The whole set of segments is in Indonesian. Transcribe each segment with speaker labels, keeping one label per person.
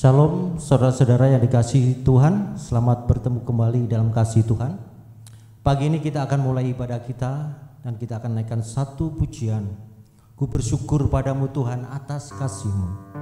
Speaker 1: Shalom saudara-saudara yang dikasihi Tuhan, selamat bertemu kembali dalam kasih Tuhan. Pagi ini kita akan mulai ibadah kita dan kita akan naikkan satu pujian. Ku bersyukur padamu Tuhan atas kasih-Mu.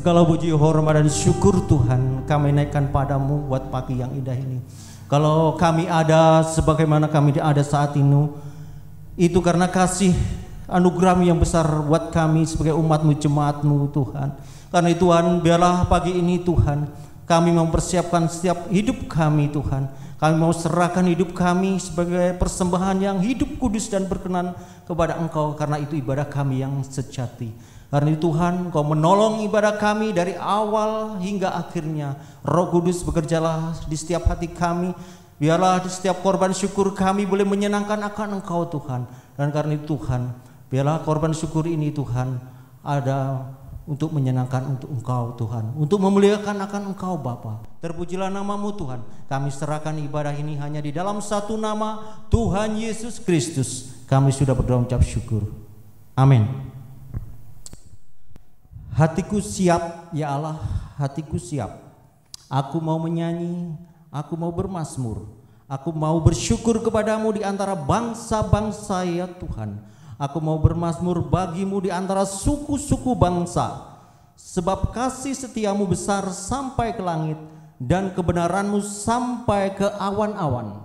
Speaker 1: Segala puji, hormat dan syukur Tuhan kami naikkan padamu buat pagi yang indah ini. Kalau kami ada sebagaimana kami ada saat ini, itu karena kasih anugerah yang besar buat kami sebagai umat-Mu, jemaat-Mu Tuhan. Karena itu Tuhan, biarlah pagi ini Tuhan kami mempersiapkan setiap hidup kami Tuhan. Kami mau serahkan hidup kami sebagai persembahan yang hidup, kudus dan berkenan kepada Engkau, karena itu ibadah kami yang sejati. Karena itu Tuhan, Engkau menolong ibadah kami dari awal hingga akhirnya. Roh Kudus bekerjalah di setiap hati kami. Biarlah di setiap korban syukur kami boleh menyenangkan akan Engkau Tuhan. Dan karena itu Tuhan, biarlah korban syukur ini Tuhan ada untuk menyenangkan untuk Engkau Tuhan, untuk memuliakan akan Engkau Bapa. Terpujilah nama-Mu Tuhan. Kami serahkan ibadah ini hanya di dalam satu nama, Tuhan Yesus Kristus. Kami sudah berdoa ucap syukur. Amin. Hatiku siap ya Allah, hatiku siap. Aku mau menyanyi, aku mau bermazmur, aku mau bersyukur kepadamu di antara bangsa-bangsa ya Tuhan. Aku mau bermazmur bagimu di antara suku-suku bangsa. Sebab kasih setiamu besar sampai ke langit, dan kebenaranmu sampai ke awan-awan.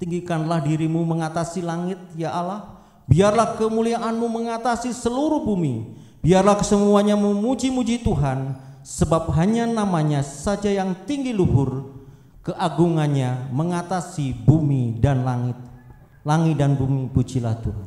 Speaker 1: Tinggikanlah dirimu mengatasi langit ya Allah. Biarlah kemuliaanmu mengatasi seluruh bumi. Biarlah kesemuanya memuji-muji Tuhan. Sebab hanya namanya saja yang tinggi luhur, keagungannya mengatasi bumi dan langit. Langit dan bumi pujilah Tuhan.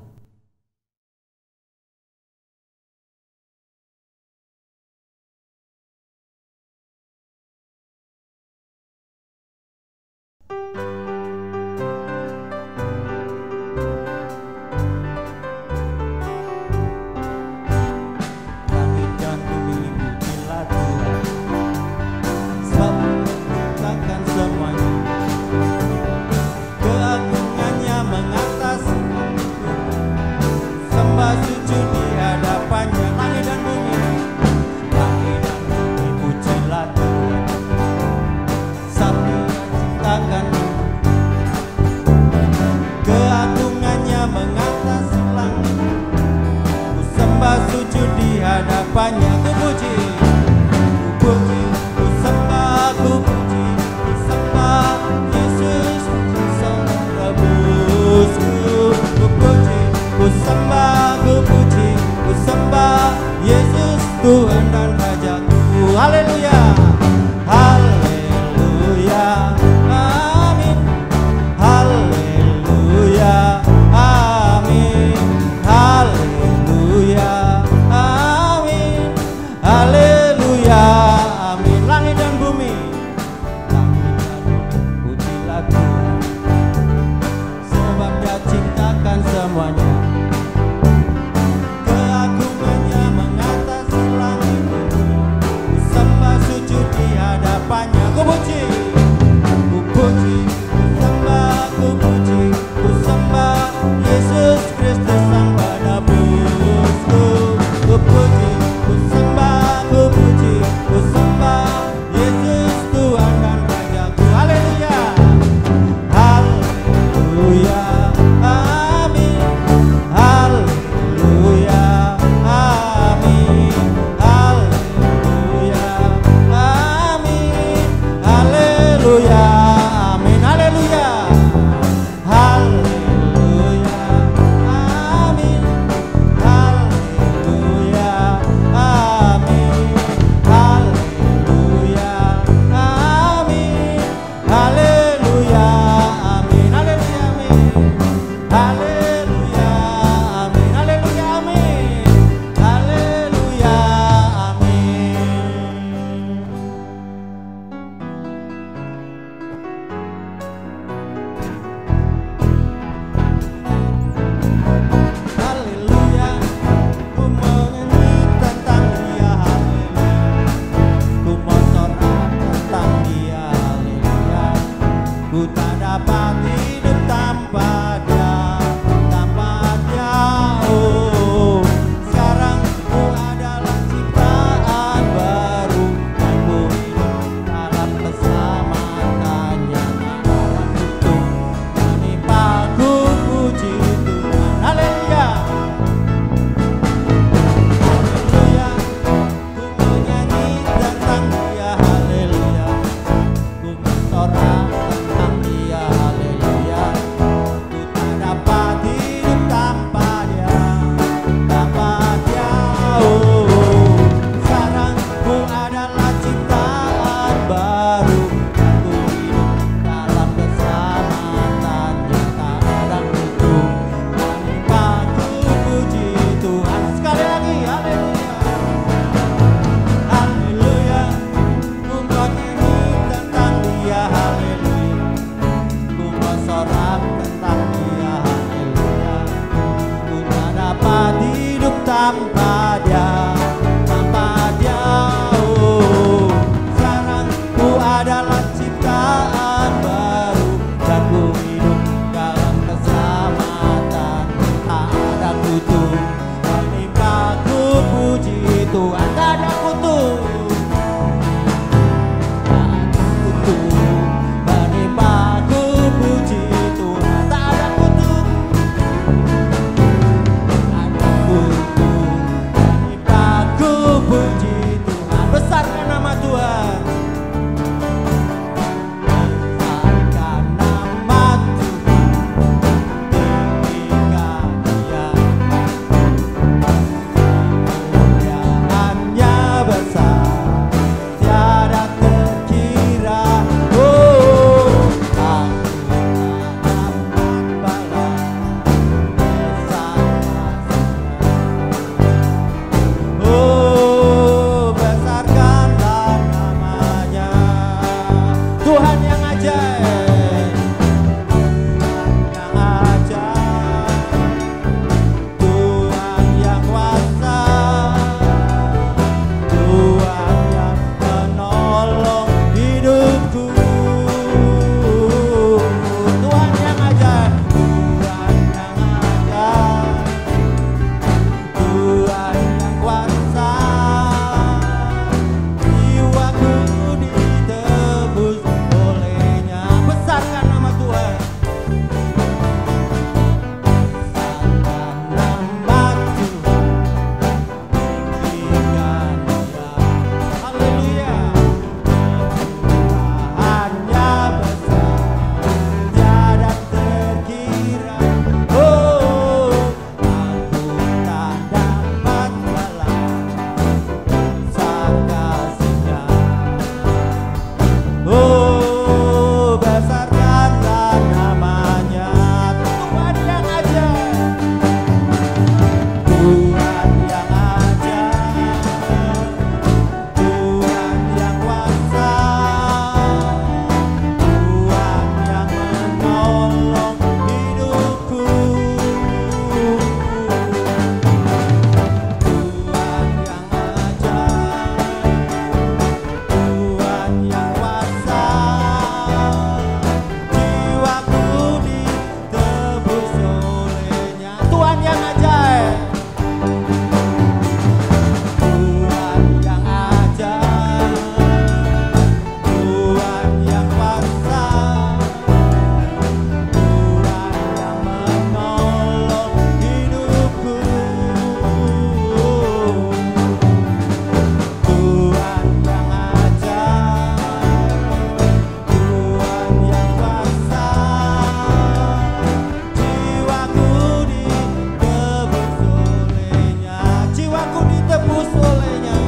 Speaker 2: Tuhan dan Rajaku. Haleluya, haleluya, amin. Haleluya, amin. Haleluya, amin. Haleluya, amin. Langit dan bumi, pujilah Tuhan, sebab Dia ciptakan semuanya. Ku puji, ku puji, ku sembah, ku puji, ku sembah Yesus Kristus Sang Penebusku. Ku puji, ku sembah, ku puji, ku sembah Yesus Tuhan dan Rajaku. Haleluya, haleluya, amin. Haleluya, amin. Haleluya, amin. Haleluya, amin. Haleluya, haleluya, amin. Haleluya, tanpa Dia, tanpa Dia. Oh, sekarang ku adalah ciptaan baru dan ku hidup dalam keselamatan. Ada kutuk menimpa ku, puji Tuhan. Ada kutuk, ada kutuk menimpa ku, puji Tuhan. Tak ada kutuk, ada kutuk menimpa ku, puji Tuhan. Besarkan nama Tuhan. Besarkan nama Tuhan, tinggikan Dia. Kemuliaannya besar, tiada terkira. Oh, aku tak dapat balas besar kasih-Nya. Oh, besarkanlah namanya. Tuhan yang ajaib, yang ajaib, Tuhan yang kuasa, Tuhan yang menolong hidupku. Tuhan yang ajaib, Tuhan yang ajaib, Tuhan yang kuasa, jiwaku ditebus oleh-Nya. Besarkan nama Tuhan. Besarkan nama Tuhan, tinggikan Dia. Haleluya. Kemuliaannya besar, tiada terkira. Oh, aku tak dapat balas besar kasih-Nya. Oh, besarkanlah namanya. Tuhan yang ajaib, Tuhan yang ajaib, Tuhan yang kuasa, Tuhan yang menolong hidupku. Tuhan yang ajaib, Tuhan yang kuasa, jiwaku ditebus oleh-Nya. Tuhan yang ajaib, Tuhan yang ajaib, Tuhan yang kuasa, Tuhan yang menolong hidupku. Tuhan yang ajaib, Tuhan yang kuasa, jiwaku ditebus oleh-Nya.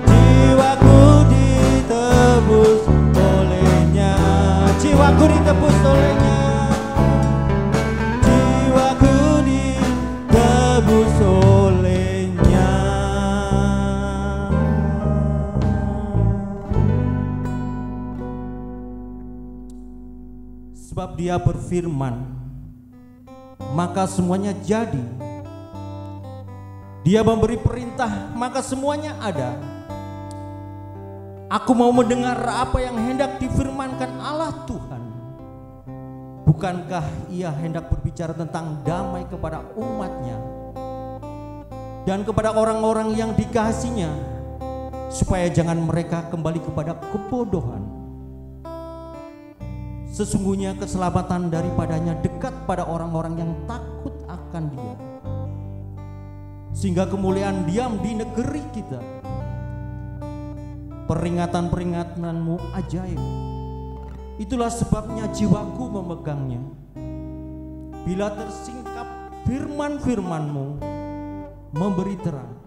Speaker 2: Jiwaku ditebus oleh-Nya. Jiwaku ditebus oleh-Nya. Jiwaku ditebus oleh-Nya. Jiwaku ditebus oleh-Nya.
Speaker 1: Sebab Dia berfirman, maka semuanya jadi. Dia memberi perintah, maka semuanya ada. Aku mau mendengar apa yang hendak difirmankan Allah Tuhan. Bukankah Ia hendak berbicara tentang damai kepada umat-Nya dan kepada orang-orang yang dikasihi-Nya, supaya jangan mereka kembali kepada kebodohan. Sesungguhnya keselamatan daripadanya dekat pada orang-orang yang takut akan Dia, sehingga kemuliaan diam di negeri kita. Peringatan-peringatanmu ajaib, itulah sebabnya jiwaku memegangnya. Bila tersingkap firman-firman-Mu, memberi terang,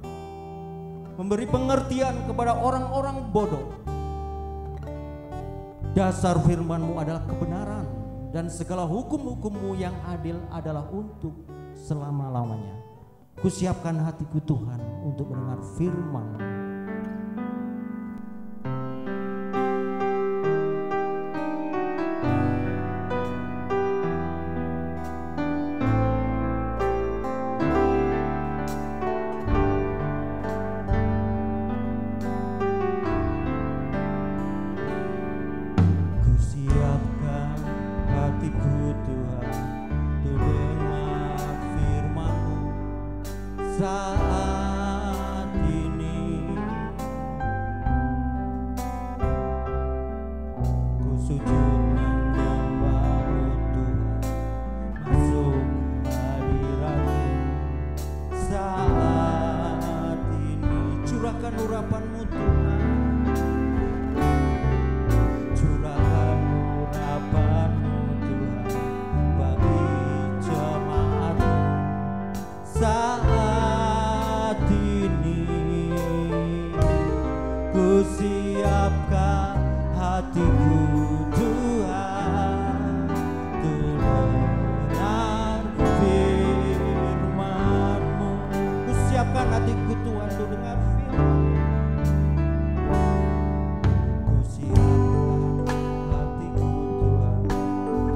Speaker 1: memberi pengertian kepada orang-orang bodoh. Dasar firman-Mu adalah kebenaran, dan segala hukum-hukum-Mu yang adil adalah untuk selama-lamanya. Kusiapkan hatiku Tuhan untuk mendengar firman-Mu. saat ini ku sujud menyembah-Mu Tuhan, masuk hadirat-Mu saat ini. Curahkan urapan-Mu Tuhan, curahkan urapan-Mu Tuhan bagi jemaat-Mu saat ini. Ku siapkan hatiku Tuhan, untuk dengar firman-Mu. Ku siapkan hatiku Tuhan untuk dengar firman-Mu. Ku siapkan hatiku Tuhan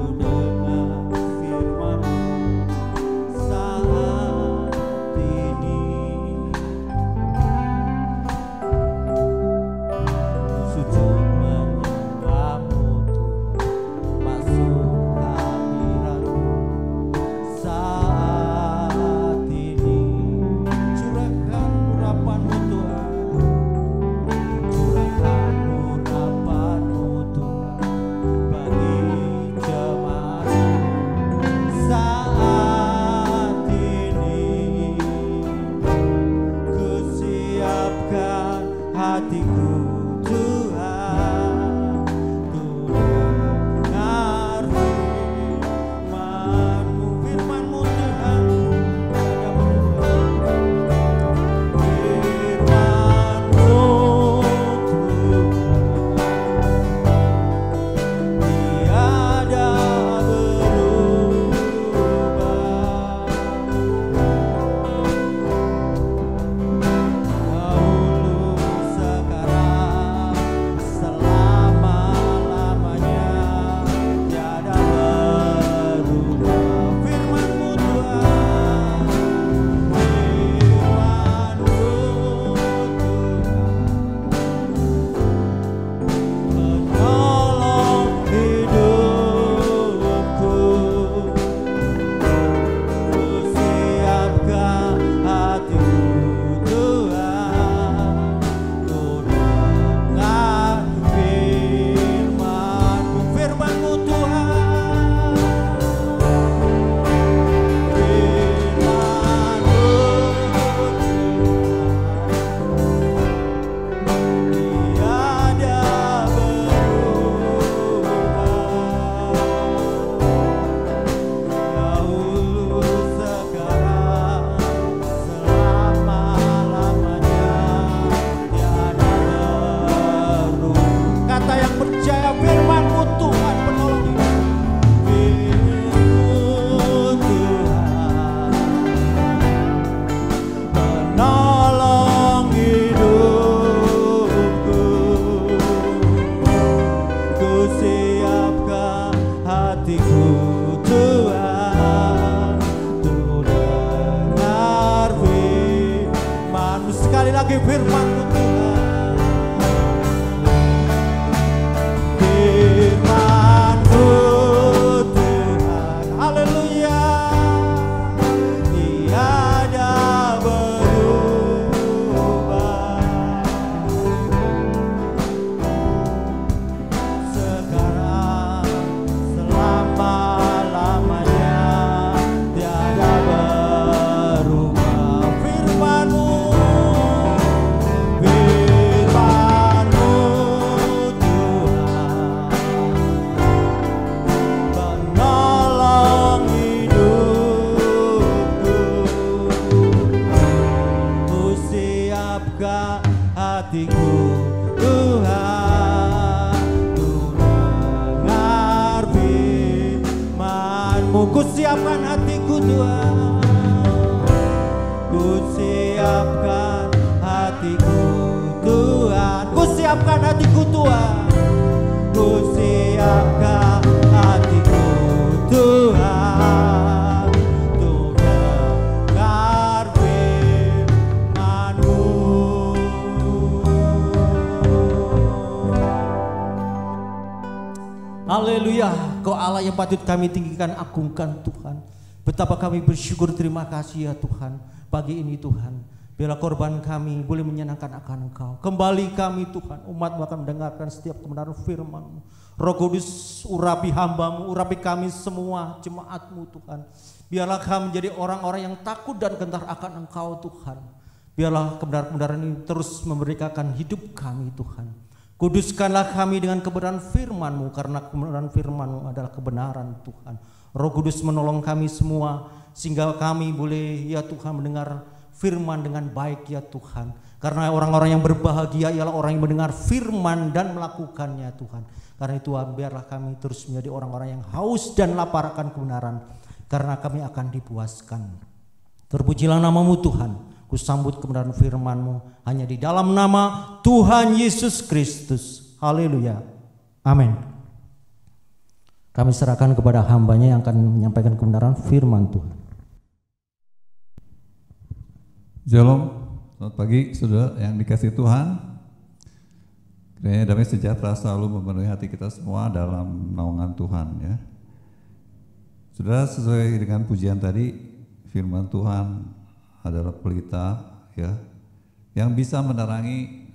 Speaker 1: untuk dengar firman-Mu saat ini. Ku sujud menyembah-Mu Tuhan, masuk hadirat-Mu saat ini. Curahkan urapan-Mu Tuhan, curahkan urapan-Mu Tuhan bagi jemaat-Mu saat ini. Ku siapkan hatiku Tuhan, untuk dengar firman-Mu. Firman-Mu Tuhan, tiada berubah. Firman-Mu Tuhan, tiada berubah. Dahulu, sekarang, selama-lamanya, tiada berubah. Firman-Mu Tuhan, firman-Mu Tuhan, menolong hidupku. Ku siapkan hatiku Tuhan, untuk dengar firman-Mu. Firman-Mu Tuhan, firman-Mu Tuhan, tiada berubah. Dahulu, sekarang, selama-lamanya, tiada berubah. Kata yang percaya, firman-Mu Tuhan penolong hidup. Firman-Mu Tuhan, menolong hidupku. Ku siapkan hatiku Tuhan, untuk dengar firman-Mu. Sekali lagi, firman-Mu Tuhan, firman-Mu Tuhan, haleluya, tiada berubah. Sekarang, selama-lamanya, tiada berubah. Firman-Mu, firman-Mu Tuhan, penolong hidupku. Ku siapkan hatiku Tuhan, untuk dengar firman-Mu. Ku siapkan hatiku Tuhan, ku siapkan hatiku Tuhan, ku siapkan hatiku Tuhan, ku siapkan hatiku Tuhan, untuk dengar firman-Mu. Haleluya, Kau Allah yang patut kami tinggikan, agungkan Tuhan. Betapa kami bersyukur, terima kasih ya Tuhan. pagi ini Tuhan. Biarlah korban kami boleh menyenangkan akan Engkau. Kembali kami Tuhan, umat akan mendengarkan setiap kebenaran firman-Mu. Roh Kudus, urapi hamba-Mu, urapi kami semua jemaat-Mu Tuhan. Biarlah kami menjadi orang-orang yang takut dan gentar akan Engkau Tuhan. Biarlah kebenaran-kebenaran ini terus memberitakan hidup kami Tuhan. Kuduskanlah kami dengan kebenaran firman-Mu, karena kebenaran firman-Mu adalah kebenaran Tuhan. Roh Kudus menolong kami semua sehingga kami boleh ya Tuhan mendengar firman dengan baik ya Tuhan. Karena orang-orang yang berbahagia ialah orang yang mendengar firman dan melakukannya Tuhan. Karena itu biarlah kami terus menjadi orang-orang yang haus dan lapar akan kebenaran, karena kami akan dipuaskan. Terpujilah nama-Mu Tuhan. Kusambut kebenaran firman-Mu hanya di dalam nama Tuhan Yesus Kristus. Haleluya. Amin. Kami serahkan kepada hamba-Nya yang akan menyampaikan kebenaran firman Tuhan.
Speaker 3: Shalom, selamat pagi saudara yang dikasihi Tuhan. Kiranya damai sejahtera selalu memenuhi hati kita semua dalam naungan Tuhan ya. Saudara, sesuai dengan pujian tadi, firman Tuhan adalah pelita ya, yang bisa menerangi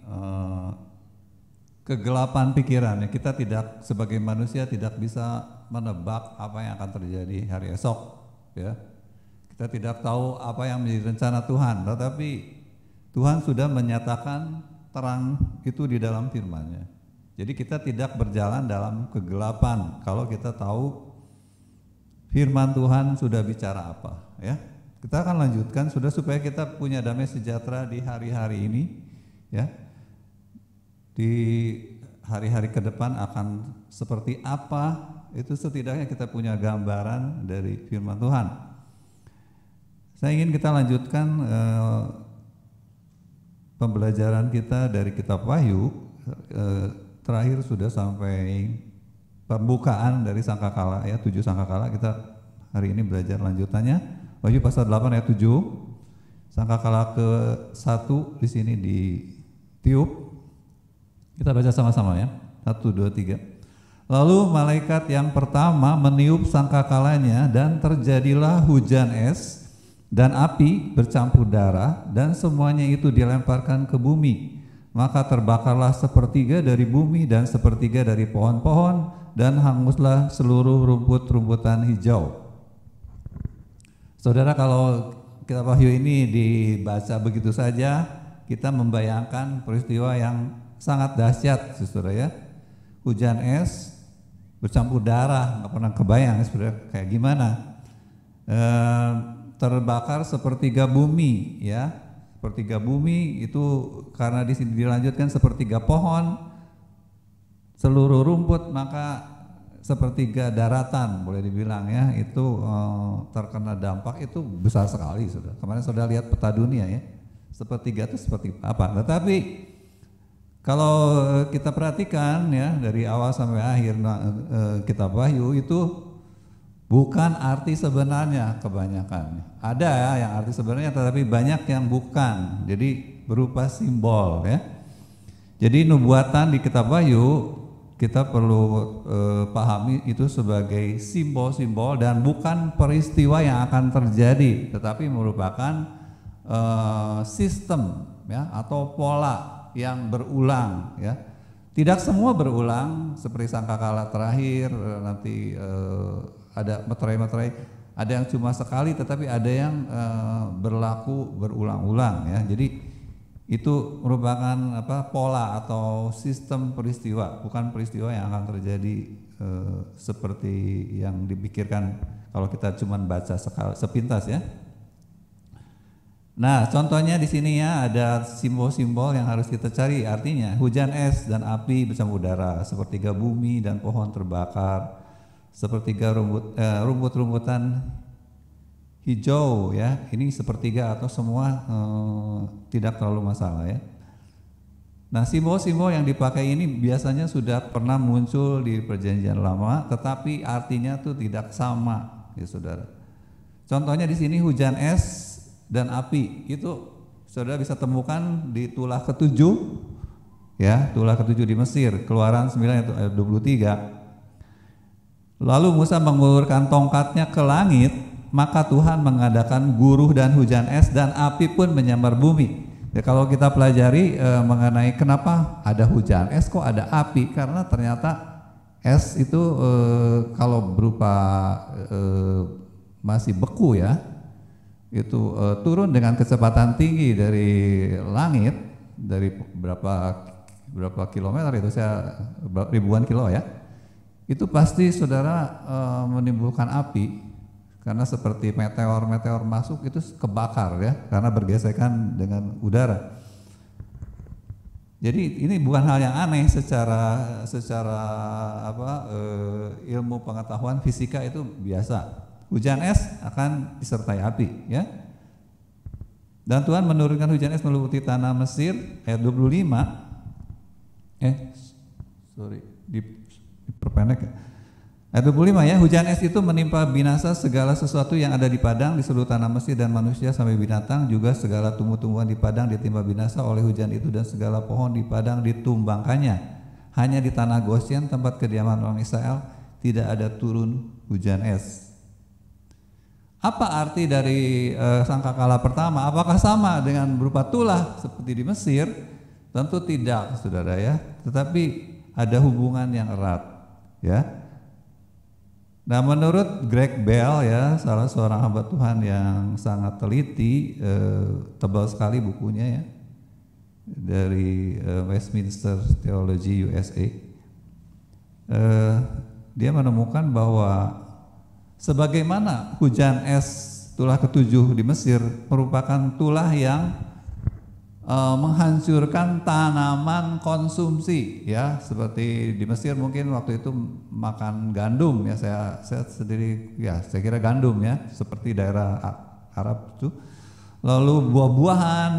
Speaker 3: kegelapan pikiran ya. Kita tidak, sebagai manusia tidak bisa menebak apa yang akan terjadi hari esok ya. Kita tidak tahu apa yang menjadi rencana Tuhan, tetapi Tuhan sudah menyatakan terang itu di dalam firman-Nya. Jadi kita tidak berjalan dalam kegelapan kalau kita tahu firman Tuhan sudah bicara apa ya. Kita akan lanjutkan sudah, supaya kita punya damai sejahtera di hari-hari ini ya. Di hari-hari ke depan akan seperti apa, itu setidaknya kita punya gambaran dari firman Tuhan. Saya ingin kita lanjutkan pembelajaran kita dari kitab Wahyu. Terakhir sudah sampai pembukaan dari sangkakala ya, 7 sangkakala. Kita hari ini belajar lanjutannya. Wahyu pasal 8 ayat 7. Sangkakala ke-1 di sini ditiup. Kita baca sama-sama ya. 1, 2, 3. Lalu malaikat yang pertama meniup sangkakalanya, dan terjadilah hujan es dan api bercampur darah, dan semuanya itu dilemparkan ke bumi. Maka terbakarlah sepertiga dari bumi dan sepertiga dari pohon-pohon, dan hanguslah seluruh rumput-rumputan hijau. Saudara, kalau kitab Wahyu ini dibaca begitu saja, kita membayangkan peristiwa yang sangat dahsyat, saudara ya. Hujan es bercampur darah, nggak pernah kebayang saudara kayak gimana. Terbakar sepertiga bumi ya, sepertiga bumi itu karena di sini dilanjutkan sepertiga pohon, seluruh rumput, maka sepertiga daratan boleh dibilang ya, itu terkena dampak itu besar sekali saudara. Kemarin saudara lihat peta dunia ya, sepertiga itu seperti apa. Tetapi kalau kita perhatikan ya dari awal sampai akhir kitab Wahyu itu bukan arti sebenarnya kebanyakan. Ada ya yang arti sebenarnya, tetapi banyak yang bukan. Jadi berupa simbol ya. Jadi nubuatan di kitab Wahyu kita perlu pahami itu sebagai simbol-simbol dan bukan peristiwa yang akan terjadi, tetapi merupakan sistem ya atau pola yang berulang ya. Tidak semua berulang seperti sangkakala terakhir nanti ada materai-materai, ada yang cuma sekali, tetapi ada yang berlaku berulang-ulang ya. Jadi itu merupakan pola atau sistem peristiwa, bukan peristiwa yang akan terjadi seperti yang dipikirkan kalau kita cuma baca sepintas ya. Nah, contohnya di sini ya ada simbol-simbol yang harus kita cari. Artinya hujan es dan api bercampur darah, sepertiga bumi dan pohon terbakar, sepertiga rumput-rumputan hijau ya. Ini sepertiga atau semua tidak terlalu masalah ya. Nah, simbol-simbol yang dipakai ini biasanya sudah pernah muncul di Perjanjian Lama, tetapi artinya tuh tidak sama ya saudara. Contohnya di sini hujan es dan api itu saudara bisa temukan di tulah ke-7 ya, tulah ke-7 di Mesir, Keluaran 9 ayat 23. Lalu Musa mengulurkan tongkatnya ke langit, maka Tuhan mengadakan guruh dan hujan es dan api pun menyambar bumi. Ya, kalau kita pelajari mengenai kenapa ada hujan es kok ada api, karena ternyata es itu kalau berupa masih beku ya, itu turun dengan kecepatan tinggi dari langit, dari berapa kilometer itu, saya ribuan kilo ya, itu pasti saudara menimbulkan api, karena seperti meteor masuk itu kebakar ya, karena bergesekan dengan udara. Jadi ini bukan hal yang aneh secara ilmu pengetahuan fisika, itu biasa. Hujan es akan disertai api ya. Dan Tuhan menurunkan hujan es meliputi tanah Mesir, ayat 25. Diperpendek ya. Ayat 25 ya, hujan es itu menimpa binasa segala sesuatu yang ada di padang di seluruh tanah Mesir, dan manusia sampai binatang, juga segala tumbuh-tumbuhan di padang ditimpa binasa oleh hujan itu, dan segala pohon di padang ditumbangkannya. Hanya di tanah Gosyen, tempat kediaman orang Israel, tidak ada turun hujan es. Apa arti dari sangkakala pertama? Apakah sama dengan berupa tulah seperti di Mesir? Tentu tidak, saudara ya. Tetapi ada hubungan yang erat, ya. Nah, menurut Greg Bell ya, salah seorang hamba Tuhan yang sangat teliti, tebal sekali bukunya ya, dari Westminster Theology USA, dia menemukan bahwa sebagaimana hujan es tulah ketujuh di Mesir merupakan tulah yang menghancurkan tanaman konsumsi ya, seperti di Mesir mungkin waktu itu makan gandum ya, saya sendiri ya, saya kira gandum ya, seperti daerah Arab itu. Lalu buah-buahan,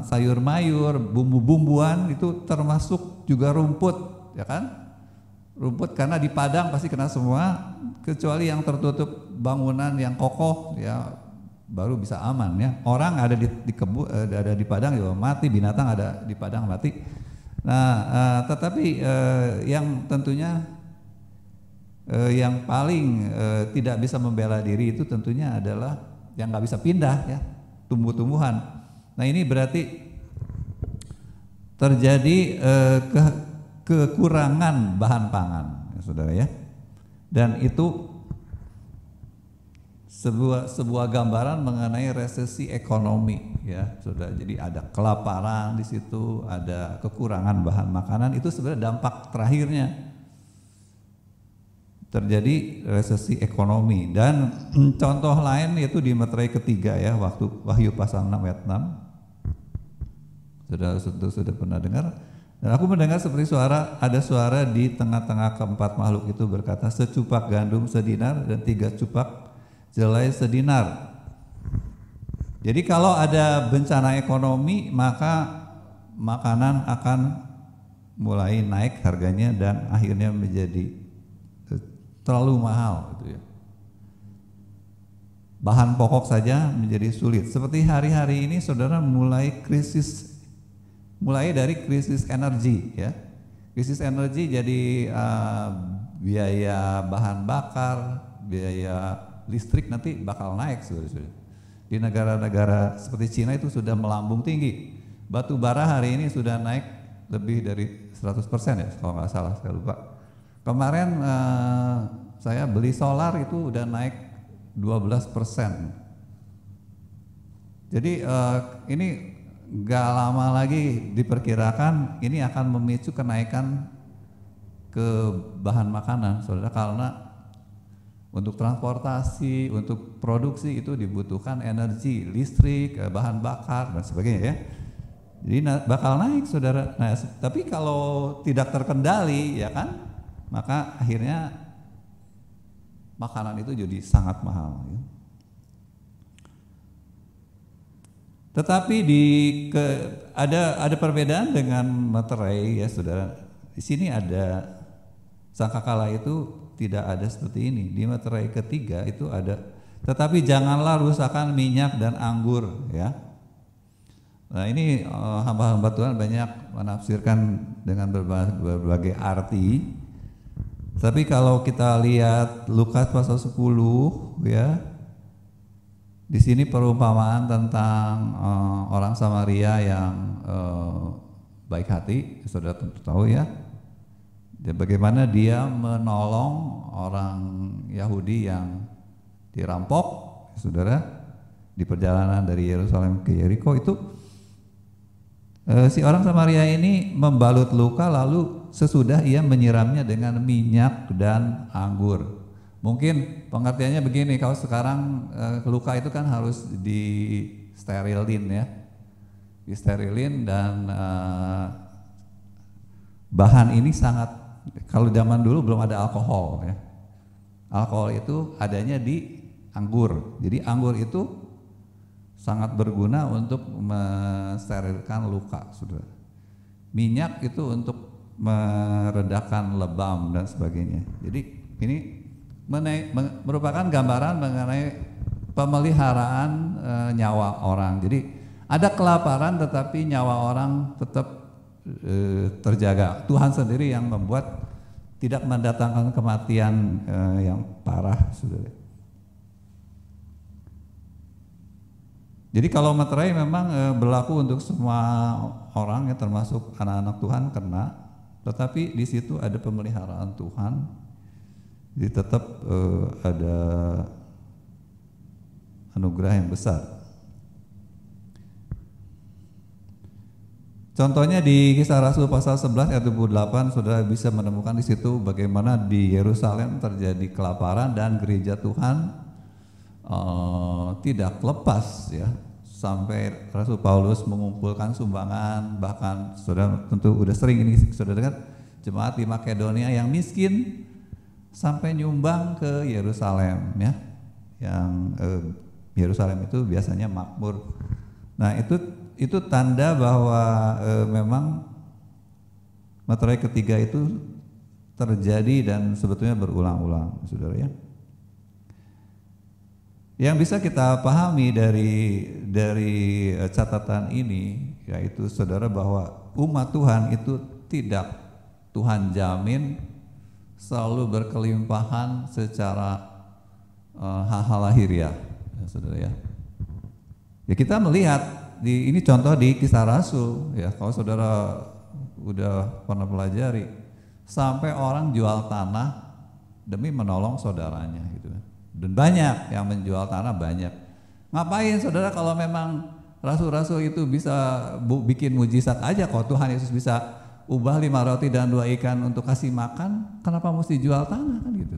Speaker 3: sayur mayur, bumbu-bumbuan itu termasuk juga rumput ya kan, rumput, karena di padang pasti kena semua, kecuali yang tertutup bangunan yang kokoh ya baru bisa aman ya. Orang ada di ada di padang ya mati, binatang ada di padang mati. Nah, tetapi yang tentunya yang paling tidak bisa membela diri itu tentunya adalah yang nggak bisa pindah ya, tumbuh-tumbuhan. Nah, ini berarti terjadi kekurangan bahan pangan ya, saudara ya. Dan itu sebuah gambaran mengenai resesi ekonomi ya, saudara. Jadi ada kelaparan di situ, ada kekurangan bahan makanan, itu sebenarnya dampak terakhirnya terjadi resesi ekonomi. Dan contoh lain yaitu di Meterai ketiga ya, waktu Wahyu pasal 6 ayat 6. Saudara sudah pernah dengar? Dan aku mendengar seperti ada suara di tengah-tengah keempat makhluk itu berkata, secupak gandum sedinar dan 3 cupak jelai sedinar. Jadi kalau ada bencana ekonomi, maka makanan akan mulai naik harganya dan akhirnya menjadi terlalu mahal gitu ya. Bahan pokok saja menjadi sulit. Seperti hari-hari ini saudara mulai dari krisis energi ya. Krisis energi jadi biaya bahan bakar, biaya listrik nanti bakal naik, saudara-saudara. Di negara-negara seperti Cina itu sudah melambung tinggi. Batu bara hari ini sudah naik lebih dari 100% ya, kalau nggak salah, saya lupa. Kemarin saya beli solar itu udah naik 12%. Jadi ini nggak lama lagi diperkirakan ini akan memicu kenaikan ke bahan makanan, saudara, karena untuk transportasi, untuk produksi itu dibutuhkan energi, listrik, bahan bakar dan sebagainya ya. Jadi bakal naik, saudara. Nah, tapi kalau tidak terkendali ya kan, maka akhirnya makanan itu jadi sangat mahal. Ya. Tetapi ada perbedaan dengan Meterai ya, saudara. Di sini ada sangkakala itu tidak ada seperti ini. Di Meterai ketiga itu ada, tetapi janganlah rusakkan minyak dan anggur ya. Nah, ini hamba-hamba Tuhan banyak menafsirkan dengan berbagai arti. Tapi kalau kita lihat Lukas pasal 10 ya, Di sini perumpamaan tentang orang Samaria yang baik hati, saudara tentu tahu ya. Dan bagaimana dia menolong orang Yahudi yang dirampok, saudara, di perjalanan dari Yerusalem ke Yeriko itu. Si orang Samaria ini membalut luka lalu sesudah ia menyiramnya dengan minyak dan anggur. Mungkin pengertiannya begini, kalau sekarang luka itu kan harus disterilin ya, disterilin dan bahan ini sangat, kalau zaman dulu belum ada alkohol ya. Alkohol itu adanya di anggur. Jadi anggur itu sangat berguna untuk mensterilkan luka, saudara. Minyak itu untuk meredakan lebam dan sebagainya. Jadi ini merupakan gambaran mengenai pemeliharaan nyawa orang. Jadi ada kelaparan tetapi nyawa orang tetap terjaga. Tuhan sendiri yang membuat tidak mendatangkan kematian yang parah, saudara. Jadi kalau materai memang berlaku untuk semua orang ya, termasuk anak-anak Tuhan kena, tetapi di situ ada pemeliharaan Tuhan, jadi tetap ada anugerah yang besar. Contohnya di Kisah Rasul pasal 11 ayat 28, saudara bisa menemukan di situ bagaimana di Yerusalem terjadi kelaparan dan gereja Tuhan tidak lepas ya, sampai Rasul Paulus mengumpulkan sumbangan, bahkan saudara tentu udah sering ini saudara dengar jemaat di Makedonia yang miskin sampai nyumbang ke Yerusalem ya, yang Yerusalem itu biasanya makmur. Nah itu tanda bahwa memang materai ketiga itu terjadi dan sebetulnya berulang-ulang, saudara ya. Yang bisa kita pahami dari catatan ini yaitu saudara bahwa umat Tuhan itu tidak Tuhan jamin selalu berkelimpahan secara hal-hal lahiriah, ya, saudara ya. Ya kita melihat ini contoh di Kisah Rasul ya, kalau saudara udah pernah pelajari, sampai orang jual tanah demi menolong saudaranya gitu. Dan banyak yang menjual tanah, banyak. Ngapain saudara kalau memang rasul-rasul itu bisa bikin mujizat aja, kok Tuhan Yesus bisa ubah 5 roti dan 2 ikan untuk kasih makan, kenapa mesti jual tanah kan gitu.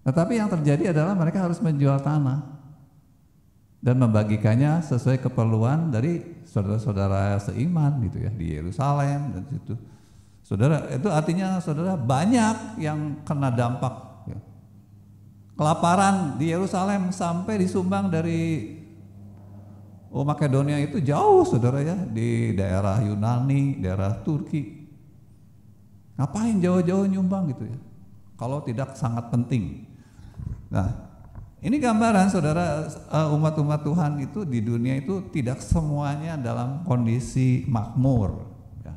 Speaker 3: Tetapi yang terjadi adalah mereka harus menjual tanah dan membagikannya sesuai keperluan dari saudara-saudara seiman gitu ya, di Yerusalem dan situ. Saudara, itu artinya saudara banyak yang kena dampak ya. Kelaparan di Yerusalem sampai disumbang dari Makedonia itu jauh saudara ya, di daerah Yunani, daerah Turki. Ngapain jauh-jauh nyumbang gitu ya, kalau tidak sangat penting. Nah ini gambaran saudara, umat-umat Tuhan itu di dunia itu tidak semuanya dalam kondisi makmur ya.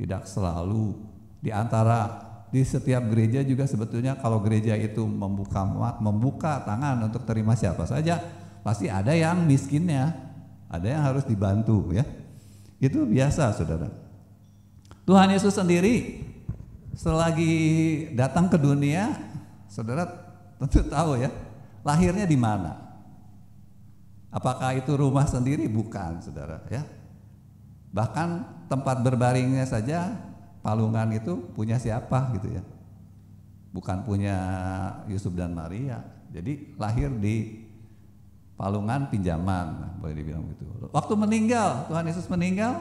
Speaker 3: Tidak selalu, di antara di setiap gereja juga sebetulnya kalau gereja itu membuka tangan untuk terima siapa saja, pasti ada yang miskinnya, ada yang harus dibantu ya. Itu biasa saudara. Tuhan Yesus sendiri selagi datang ke dunia, saudara tentu tahu ya, lahirnya di mana. Apakah itu rumah sendiri? Bukan saudara ya. Bahkan tempat berbaringnya saja, palungan itu punya siapa gitu ya, bukan punya Yusuf dan Maria. Jadi lahir di palungan pinjaman, boleh dibilang gitu. Waktu meninggal, Tuhan Yesus meninggal,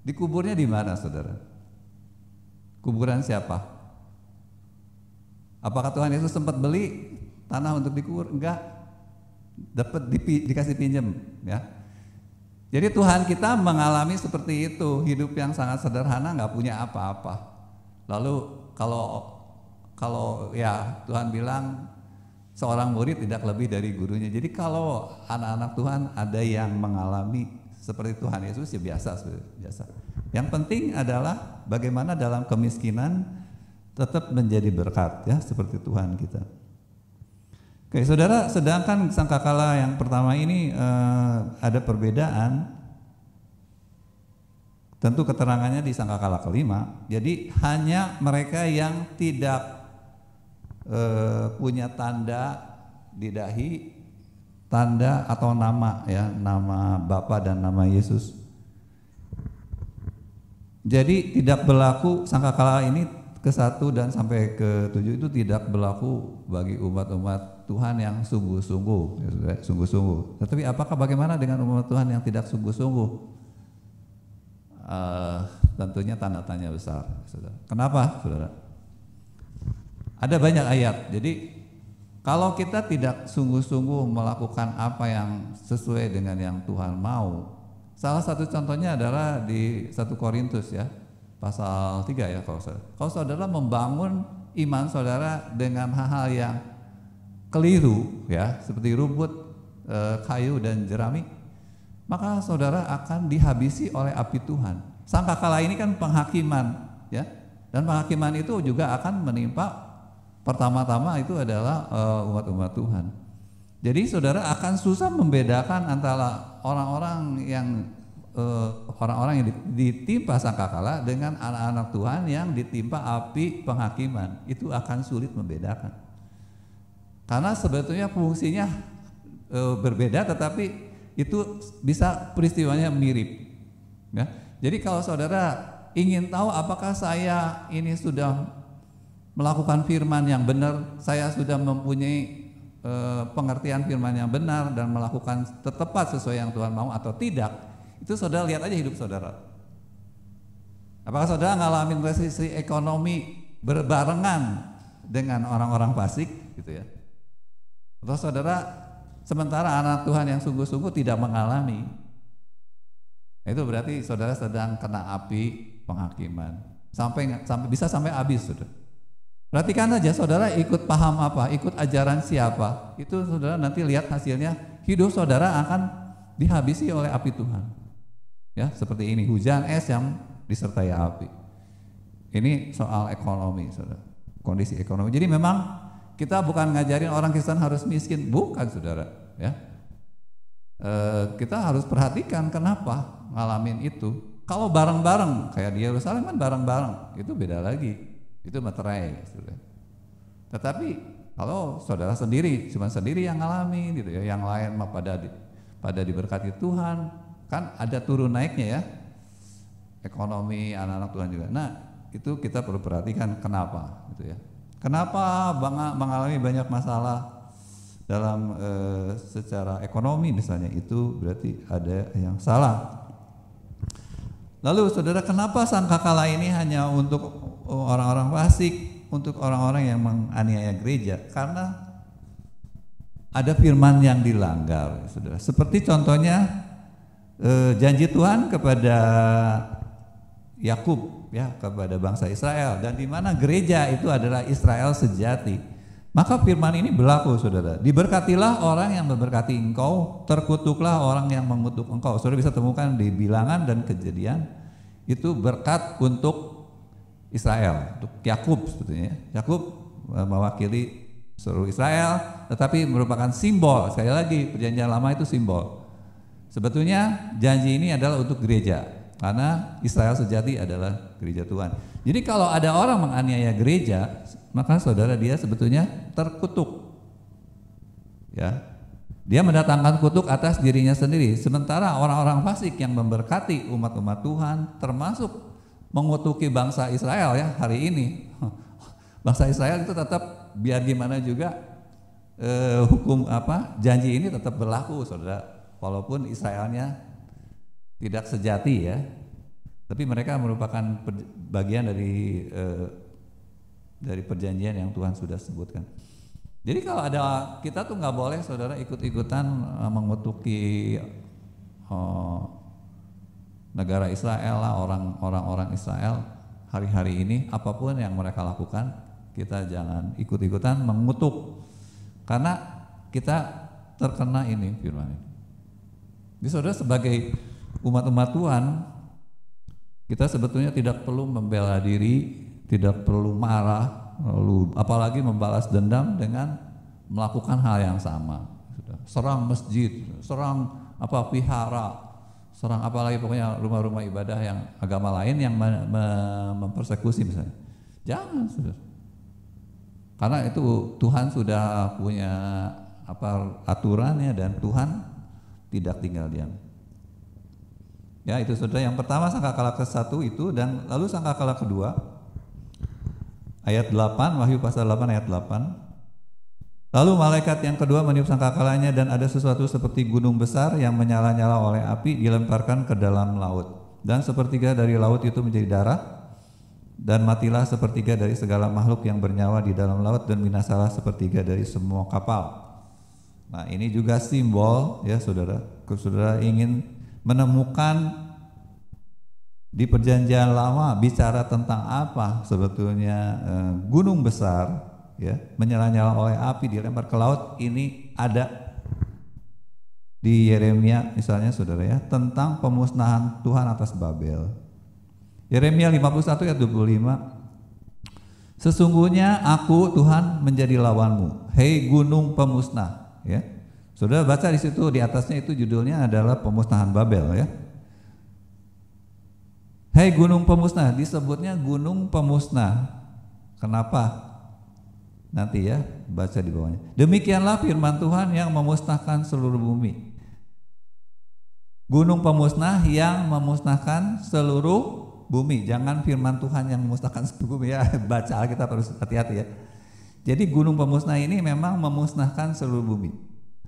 Speaker 3: dikuburnya di mana saudara? Kuburan siapa? Apakah Tuhan Yesus sempat beli tanah untuk dikubur? Enggak, dapat dikasih pinjam ya. Jadi Tuhan kita mengalami seperti itu, hidup yang sangat sederhana, nggak punya apa-apa. Lalu kalau ya Tuhan bilang seorang murid tidak lebih dari gurunya. Jadi kalau anak-anak Tuhan ada yang mengalami seperti Tuhan Yesus ya biasa. Yang penting adalah bagaimana dalam kemiskinan tetap menjadi berkat ya, seperti Tuhan kita. Oke, saudara, sedangkan sangkakala yang pertama ini ada perbedaan. Tentu keterangannya di sangkakala kelima. Jadi hanya mereka yang tidak punya tanda di dahi, tanda atau nama ya, nama Bapa dan nama Yesus. Jadi tidak berlaku sangkakala ini ke-1 dan sampai ke-7 itu tidak berlaku bagi umat-umat Tuhan yang sungguh-sungguh, ya, sungguh-sungguh. Tetapi apakah bagaimana dengan umat Tuhan yang tidak sungguh-sungguh? Tentunya tanda tanya besar, saudara. Kenapa, saudara? Ada banyak ayat. Jadi kalau kita tidak sungguh-sungguh melakukan apa yang sesuai dengan yang Tuhan mau, salah satu contohnya adalah di 1 Korintus ya, pasal 3 ya kalau saudara. Kalau saudara membangun iman saudara dengan hal-hal yang keliru ya, seperti rumput, kayu dan jerami, maka saudara akan dihabisi oleh api Tuhan. Sangkakala ini kan penghakiman ya, dan penghakiman itu juga akan menimpa pertama-tama itu adalah umat-umat Tuhan. Jadi saudara akan susah membedakan antara orang-orang yang ditimpa sangkakala dengan anak-anak Tuhan yang ditimpa api penghakiman. Itu akan sulit membedakan. Karena sebetulnya fungsinya berbeda, tetapi itu bisa peristiwanya mirip. Ya. Jadi kalau saudara ingin tahu apakah saya ini sudah melakukan firman yang benar, saya sudah mempunyai pengertian firman yang benar dan melakukan tepat sesuai yang Tuhan mau atau tidak, itu saudara lihat aja hidup saudara. Apakah saudara ngalamin resesi ekonomi berbarengan dengan orang-orang fasik gitu ya? Atau saudara sementara anak Tuhan yang sungguh-sungguh tidak mengalami? Itu berarti saudara sedang kena api penghakiman sampai bisa sampai habis, saudara. Perhatikan aja saudara ikut paham apa, ikut ajaran siapa, itu saudara nanti lihat hasilnya, hidup saudara akan dihabisi oleh api Tuhan. Ya, seperti ini, hujan es yang disertai api. Ini soal ekonomi, saudara, kondisi ekonomi. Jadi memang kita bukan ngajarin orang Kristen harus miskin, bukan saudara. Ya, kita harus perhatikan kenapa ngalamin itu. Kalau bareng-bareng, kayak di Yerusalem kan bareng-bareng, itu beda lagi. Itu materai, saudara. Tetapi kalau saudara sendiri, cuma sendiri yang ngalamin gitu ya, yang lain mah pada diberkati Tuhan, kan ada turun naiknya ya, ekonomi anak-anak Tuhan juga. Nah itu kita perlu perhatikan kenapa gitu ya, kenapa mengalami banyak masalah dalam secara ekonomi misalnya, itu berarti ada yang salah. Lalu saudara, kenapa sangkakala ini hanya untuk orang-orang fasik, untuk orang-orang yang menganiaya gereja? Karena ada firman yang dilanggar, saudara. Seperti contohnya janji Tuhan kepada Yakub, ya, kepada bangsa Israel, dan di mana gereja itu adalah Israel sejati. Maka firman ini berlaku, saudara. Diberkatilah orang yang memberkati engkau, terkutuklah orang yang mengutuk engkau. Saudara bisa temukan di Bilangan dan Kejadian, itu berkat untuk Israel, untuk Yakub sebetulnya. Yakub mewakili seluruh Israel, tetapi merupakan simbol. Sekali lagi, perjanjian lama itu simbol. Sebetulnya janji ini adalah untuk gereja, karena Israel sejati adalah gereja Tuhan. Jadi kalau ada orang menganiaya gereja, maka saudara, dia sebetulnya terkutuk. Ya, dia mendatangkan kutuk atas dirinya sendiri. Sementara orang-orang fasik yang memberkati umat-umat Tuhan, termasuk mengutuki bangsa Israel ya hari ini. Bangsa Israel itu tetap biar gimana juga hukum janji ini tetap berlaku, saudara. Walaupun Israelnya tidak sejati ya, tapi mereka merupakan bagian dari perjanjian yang Tuhan sudah sebutkan. Jadi kalau ada, kita tuh nggak boleh saudara ikut-ikutan mengutuki negara Israel lah, orang-orang Israel hari-hari ini, apapun yang mereka lakukan, kita jangan ikut-ikutan mengutuk, karena kita terkena ini firman ini. Jadi saudara, sebagai umat-umat Tuhan, kita sebetulnya tidak perlu membela diri, tidak perlu marah, lalu apalagi membalas dendam dengan melakukan hal yang sama. Serang masjid, serang vihara, serang apalagi pokoknya rumah-rumah ibadah yang agama lain yang mempersekusi misalnya. Jangan, saudara. Karena itu Tuhan sudah punya aturannya dan Tuhan tidak tinggal diam. Ya, itu saudara. Yang pertama sangkakala ke-1 itu, dan lalu sangkakala kedua ayat 8, Wahyu pasal 8 ayat 8. Lalu malaikat yang kedua meniup sangkakalanya dan ada sesuatu seperti gunung besar yang menyala-nyala oleh api dilemparkan ke dalam laut. Dan sepertiga dari laut itu menjadi darah, dan matilah sepertiga dari segala makhluk yang bernyawa di dalam laut, dan binasalah sepertiga dari semua kapal. Nah, ini juga simbol ya saudara. Saudara ingin menemukan di perjanjian lama bicara tentang apa sebetulnya gunung besar ya, menyala-nyala oleh api dilempar ke laut. Ini ada di Yeremia misalnya saudara ya, tentang pemusnahan Tuhan atas Babel. Yeremia 51 ayat 25. Sesungguhnya aku Tuhan menjadi lawanmu, hei gunung pemusnah ya. Saudara baca di situ, di atasnya itu judulnya adalah pemusnahan Babel ya. Hei gunung pemusnah, disebutnya gunung pemusnah. Kenapa? Nanti ya, baca di bawahnya. Demikianlah firman Tuhan yang memusnahkan seluruh bumi. Gunung pemusnah yang memusnahkan seluruh bumi. Jangan firman Tuhan yang memusnahkan seluruh bumi ya. Baca Alkitab harus hati-hati ya. Jadi gunung pemusnah ini memang memusnahkan seluruh bumi.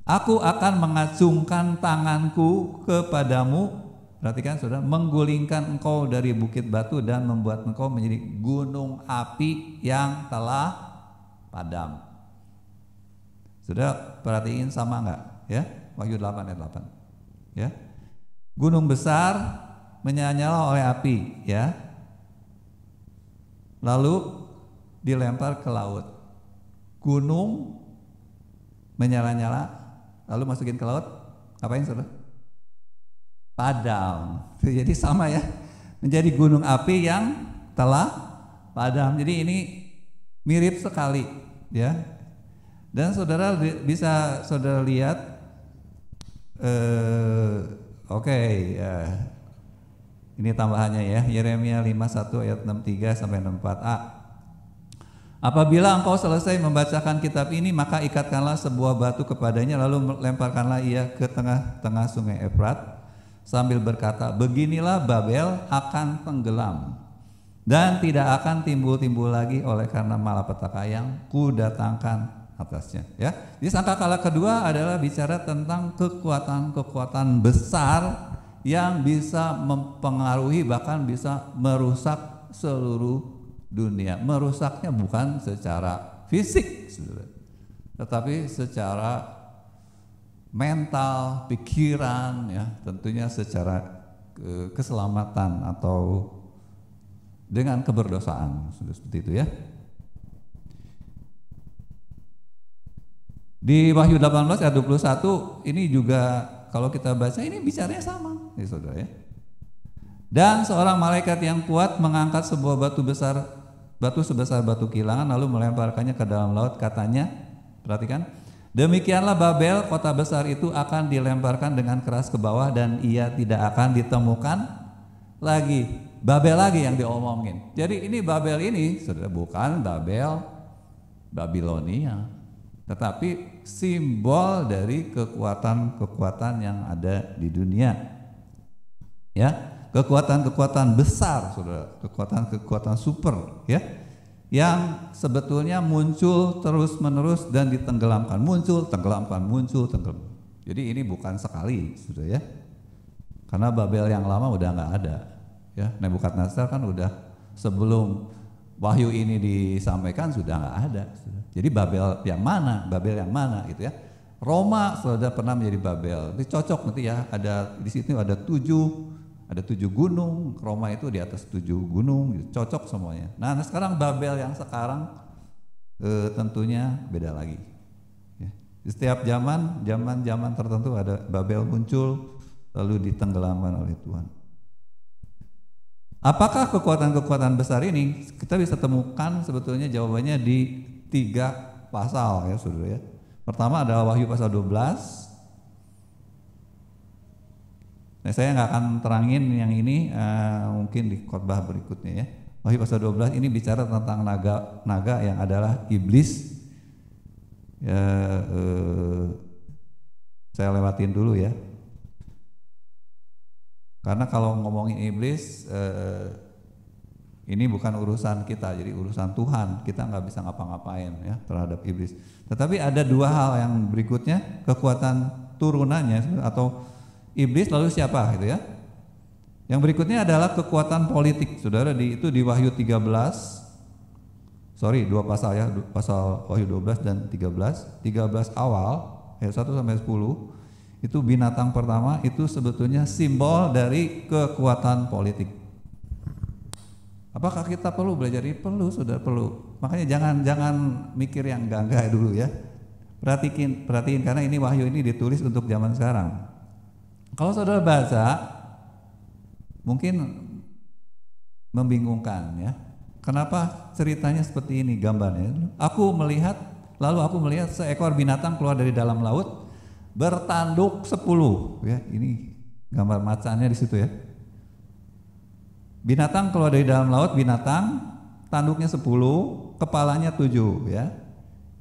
Speaker 3: Aku akan mengacungkan tanganku kepadamu. Perhatikan saudara, menggulingkan engkau dari bukit batu dan membuat engkau menjadi gunung api yang telah padam. Sudah perhatiin sama enggak ya? Wahyu 8 ayat 8 ya. Gunung besar menyala-nyala oleh api ya, lalu dilempar ke laut. Gunung menyala-nyala lalu masukin ke laut, ngapain saudara? Padam. Jadi sama ya, menjadi gunung api yang telah padam. Jadi ini mirip sekali ya. Dan saudara bisa saudara lihat ini tambahannya ya, Yeremia 51 ayat 63 sampai 64a. Apabila engkau selesai membacakan kitab ini, maka ikatkanlah sebuah batu kepadanya, lalu lemparkanlah ia ke tengah-tengah sungai Efrat sambil berkata, beginilah Babel akan tenggelam dan tidak akan timbul-timbul lagi oleh karena malapetaka yang kudatangkan atasnya ya. Jadi sangkakala kedua adalah bicara tentang kekuatan-kekuatan besar yang bisa mempengaruhi, bahkan bisa merusak seluruh dunia. Merusaknya bukan secara fisik tetapi secara mental, pikiran ya, tentunya secara keselamatan atau dengan keberdosaan, sudah seperti itu ya. Di Wahyu 18 ayat 21 ini juga kalau kita baca ini bicaranya sama, ya saudara ya. Dan seorang malaikat yang kuat mengangkat sebuah batu sebesar batu kilangan lalu melemparkannya ke dalam laut, katanya, perhatikan, demikianlah Babel, kota besar itu akan dilemparkan dengan keras ke bawah dan ia tidak akan ditemukan lagi. Babel lagi yang diomongin. Jadi ini Babel ini saudara bukan Babel Babilonia, tetapi simbol dari kekuatan-kekuatan yang ada di dunia. Ya, kekuatan-kekuatan besar, saudara, kekuatan-kekuatan super, ya, yang sebetulnya muncul terus-menerus dan ditenggelamkan, muncul, tenggelamkan, muncul, tenggelam. Jadi ini bukan sekali, saudara ya, karena Babel yang lama udah nggak ada, ya. Nebukadnezar kan udah sebelum wahyu ini disampaikan sudah nggak ada. Jadi Babel yang mana gitu ya. Roma sudah pernah menjadi Babel. Ini cocok nanti ya, ada di situ ada 7 gunung. Roma itu di atas 7 gunung, gitu. Cocok semuanya. Nah sekarang Babel yang sekarang tentunya beda lagi. Ya. Di setiap zaman tertentu ada Babel muncul lalu ditenggelamkan oleh Tuhan. Apakah kekuatan-kekuatan besar ini? Kita bisa temukan sebetulnya jawabannya di 3 pasal ya saudara ya. Pertama adalah Wahyu pasal 12. Nah, saya nggak akan terangin yang ini, mungkin di khotbah berikutnya ya. Wahyu pasal 12 ini bicara tentang naga yang adalah iblis. Ya, saya lewatin dulu ya. Karena kalau ngomongin iblis, ini bukan urusan kita, jadi urusan Tuhan. Kita nggak bisa ngapa-ngapain ya terhadap iblis. Tetapi ada dua hal yang berikutnya, kekuatan turunannya atau iblis lalu siapa gitu ya. Yang berikutnya adalah kekuatan politik. Saudara, itu di Wahyu 13. Sorry, 2 pasal ya, pasal Wahyu 12 dan 13. 13 awal ayat 1 sampai 10. Itu binatang pertama itu sebetulnya simbol dari kekuatan politik. Apakah kita perlu belajar ini? Perlu, sudah perlu. Makanya jangan mikir yang enggak dulu ya. Perhatiin karena ini wahyu ini ditulis untuk zaman sekarang. Kalau saudara baca mungkin membingungkan ya. Kenapa ceritanya seperti ini gambarnya? Lalu aku melihat seekor binatang keluar dari dalam laut bertanduk 10 ya. Ini gambar macannya di situ ya. Binatang keluar dari dalam laut, tanduknya 10, kepalanya 7 ya.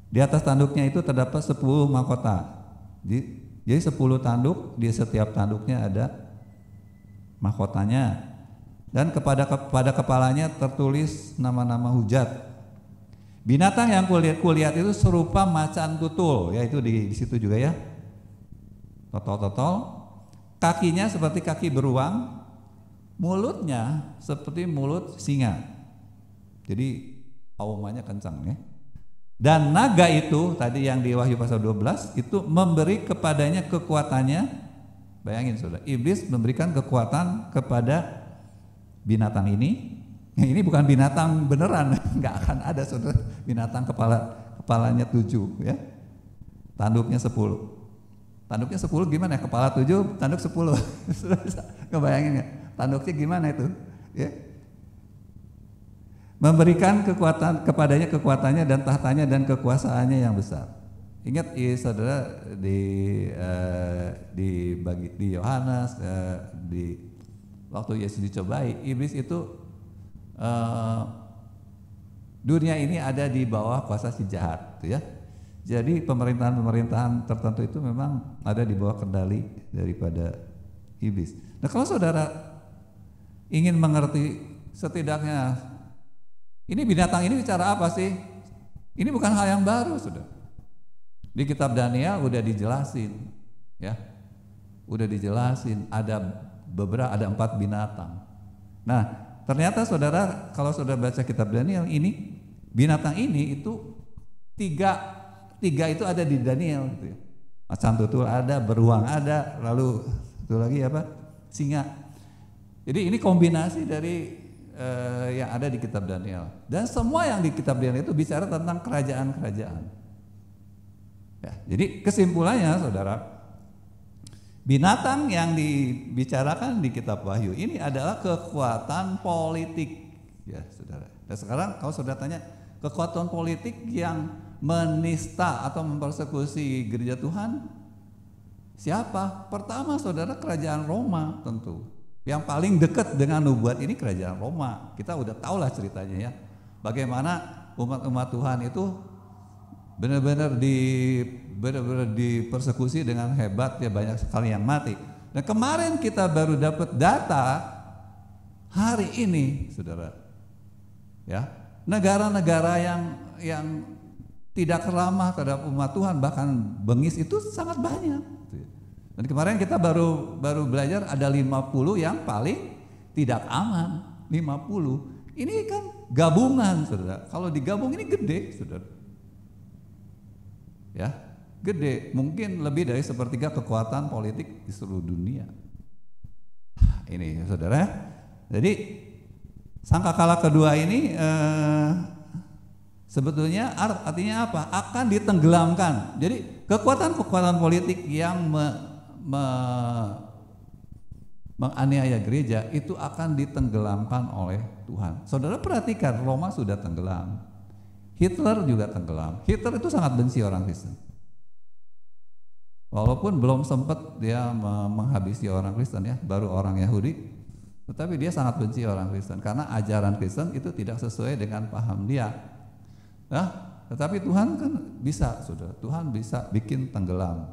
Speaker 3: Di atas tanduknya itu terdapat 10 mahkota. Jadi 10 tanduk, di setiap tanduknya ada mahkotanya. Dan kepada kepalanya tertulis nama-nama hujat. Binatang yang kulihat itu serupa macan tutul, ya itu di situ juga ya. Totol-totol. Kakinya seperti kaki beruang. Mulutnya seperti mulut singa. Jadi aumannya kencang ya. Dan naga itu tadi yang di Wahyu pasal 12 itu memberi kepadanya kekuatannya. Bayangin saudara, iblis memberikan kekuatan kepada binatang ini. Ini bukan binatang beneran, nggak akan ada saudara binatang kepalanya 7 ya. Tanduknya 10. Tanduknya 10 gimana ya? Kepala 7, tanduk 10. Kebayangin ya? Tanduknya gimana itu? Ya. Memberikan kekuatan kepadanya kekuatannya dan tahtanya dan kekuasaannya yang besar. Ingat ya saudara di Yohanes di waktu Yesus dicobai, iblis itu dunia ini ada di bawah kuasa si jahat, gitu ya. Jadi pemerintahan tertentu itu memang ada di bawah kendali daripada iblis. Nah, kalau saudara ingin mengerti setidaknya ini binatang ini bicara apa sih? Ini bukan hal yang baru, saudara. Di kitab Daniel udah dijelasin, ya, udah dijelasin ada 4 binatang. Nah, ternyata saudara kalau saudara baca kitab Daniel ini binatang ini itu tiga itu ada di Daniel, gitu ya. Macan tutul ada, beruang ada, lalu itu lagi apa? Singa. Jadi ini kombinasi dari yang ada di kitab Daniel. Dan semua yang di kitab Daniel itu bicara tentang kerajaan-kerajaan. Ya, jadi kesimpulannya saudara, binatang yang dibicarakan di kitab Wahyu ini adalah kekuatan politik. Ya saudara. Dan sekarang kalau saudara tanya kekuatan politik yang menista atau mempersekusi gereja Tuhan siapa? Pertama saudara kerajaan Roma tentu. Yang paling dekat dengan nubuat ini kerajaan Roma. Kita udah tahu lah ceritanya ya. Bagaimana umat Tuhan itu benar-benar dipersekusi dengan hebat ya, banyak sekali yang mati. Dan kemarin kita baru dapat data hari ini, saudara. Ya, negara-negara yang tidak ramah terhadap umat Tuhan bahkan bengis itu sangat banyak. Dan kemarin kita baru belajar ada 50 yang paling tidak aman, 50. Ini kan gabungan, saudara. Kalau digabung ini gede, saudara. Ya, gede. Mungkin lebih dari 1/3 kekuatan politik di seluruh dunia. Ini, saudara. Jadi sangkakala kedua ini sebetulnya artinya apa? Akan ditenggelamkan. Jadi kekuatan-kekuatan politik yang menganiaya gereja itu akan ditenggelamkan oleh Tuhan. Saudara perhatikan, Roma sudah tenggelam, Hitler juga tenggelam. Hitler itu sangat benci orang Kristen. Walaupun belum sempat dia menghabisi orang Kristen ya, baru orang Yahudi, tetapi dia sangat benci orang Kristen karena ajaran Kristen itu tidak sesuai dengan paham dia. Nah, tetapi Tuhan kan bisa, Saudara. Tuhan bisa bikin tenggelam.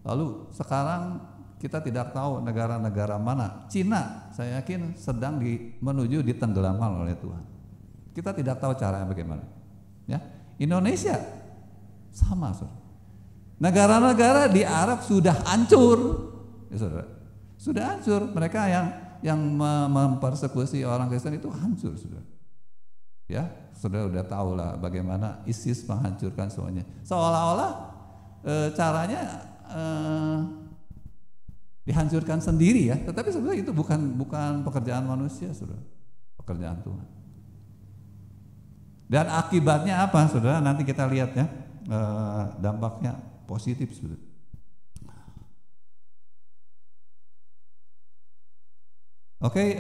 Speaker 3: Lalu sekarang kita tidak tahu negara-negara mana. Cina, saya yakin sedang menuju ditenggelamkan oleh Tuhan. Kita tidak tahu caranya bagaimana. Ya, Indonesia sama, Saudara. Negara-negara di Arab sudah hancur, ya, Saudara. Sudah hancur. Mereka yang mempersekusi orang Kristen itu hancur, Saudara. Ya, Saudara udah tahu lah bagaimana ISIS menghancurkan semuanya. Seolah-olah caranya dihancurkan sendiri ya, tetapi sebenarnya itu bukan pekerjaan manusia, Saudara. Pekerjaan Tuhan. Dan akibatnya apa, Saudara? Nanti kita lihat ya, dampaknya positif, Saudara. Oke,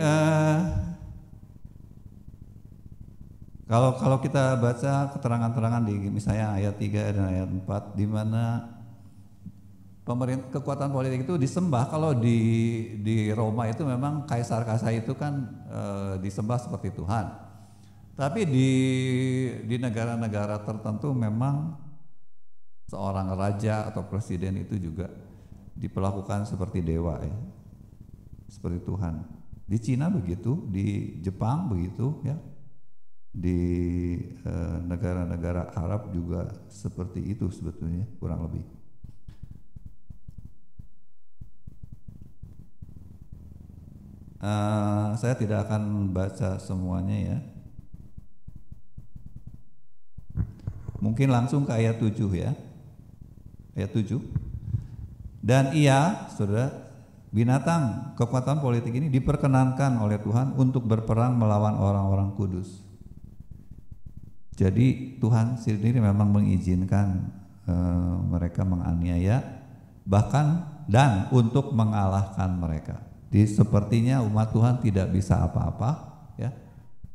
Speaker 3: kalau kita baca keterangan-keterangan di misalnya ayat 3 dan ayat 4 di mana kekuatan politik itu disembah. Kalau di Roma itu memang kaisar-kaisar itu kan disembah seperti Tuhan. Tapi di negara-negara tertentu memang seorang raja atau presiden itu juga diperlakukan seperti dewa ya, seperti Tuhan. Di Cina begitu, di Jepang begitu ya, di negara-negara Arab juga seperti itu sebetulnya kurang lebih. Saya tidak akan baca semuanya ya. Mungkin langsung ke ayat 7 ya. Ayat 7. Dan ia, Saudara, binatang kekuatan politik ini diperkenankan oleh Tuhan untuk berperang melawan orang-orang kudus. Jadi Tuhan sendiri memang mengizinkan mereka menganiaya, bahkan dan untuk mengalahkan mereka. Jadi sepertinya umat Tuhan tidak bisa apa-apa, ya,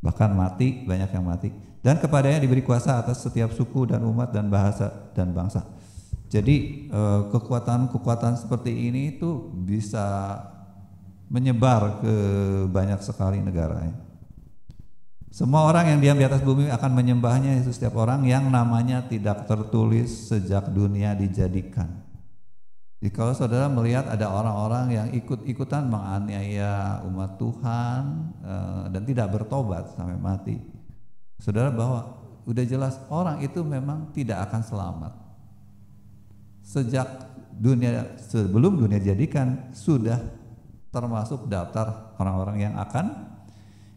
Speaker 3: bahkan mati, banyak yang mati. Dan kepadanya diberi kuasa atas setiap suku dan umat dan bahasa dan bangsa. Jadi kekuatan-kekuatan seperti ini itu bisa menyebar ke banyak sekali negara ya. Semua orang yang diam di atas bumi akan menyembahnya, itu setiap orang yang namanya tidak tertulis sejak dunia dijadikan. Jadi kalau saudara melihat ada orang-orang yang ikut-ikutan menganiaya umat Tuhan dan tidak bertobat sampai mati, saudara bahwa udah jelas orang itu memang tidak akan selamat. Sejak sebelum dunia dijadikan sudah termasuk daftar orang-orang yang akan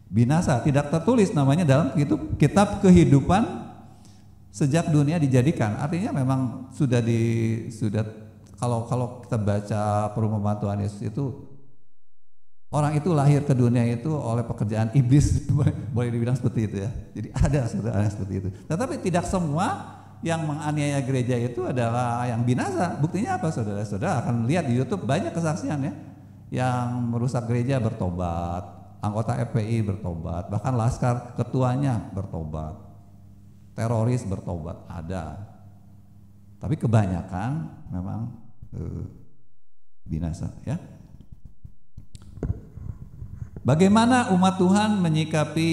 Speaker 3: binasa, tidak tertulis namanya dalam kitab kehidupan sejak dunia dijadikan. Artinya memang sudah kalau kita baca perumpamaan Tuhan Yesus itu, orang itu lahir ke dunia itu oleh pekerjaan iblis, boleh dibilang seperti itu ya. Jadi ada saudara seperti itu. Tetapi tidak semua yang menganiaya gereja itu adalah yang binasa. Buktinya apa, saudara-saudara akan lihat di YouTube banyak kesaksian ya, yang merusak gereja bertobat, anggota FPI bertobat, bahkan laskar ketuanya bertobat, teroris bertobat, ada. Tapi kebanyakan memang binasa ya. Bagaimana umat Tuhan menyikapi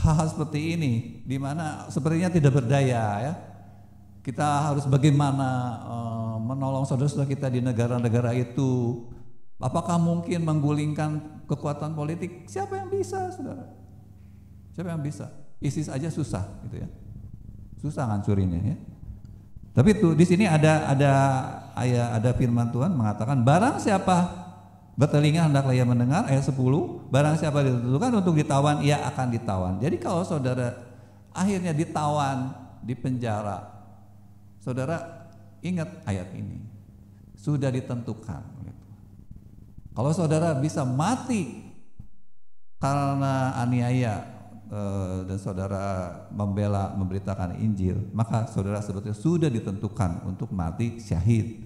Speaker 3: hal seperti ini, di mana sepertinya tidak berdaya ya. Kita harus bagaimana menolong saudara-saudara kita di negara-negara itu. Apakah mungkin menggulingkan kekuatan politik? Siapa yang bisa, saudara? Siapa yang bisa? ISIS aja susah, gitu ya. Susah ngancurinnya ya. Tapi tuh di sini ada firman Tuhan mengatakan, barang siapa bertelinga hendaklah ia mendengar, ayat 10, barang siapa ditentukan untuk ditawan, ia akan ditawan. Jadi kalau saudara akhirnya ditawan, di penjara, saudara ingat ayat ini, sudah ditentukan. Kalau saudara bisa mati karena aniaya dan saudara memberitakan Injil, maka saudara sebetulnya sudah ditentukan untuk mati syahid.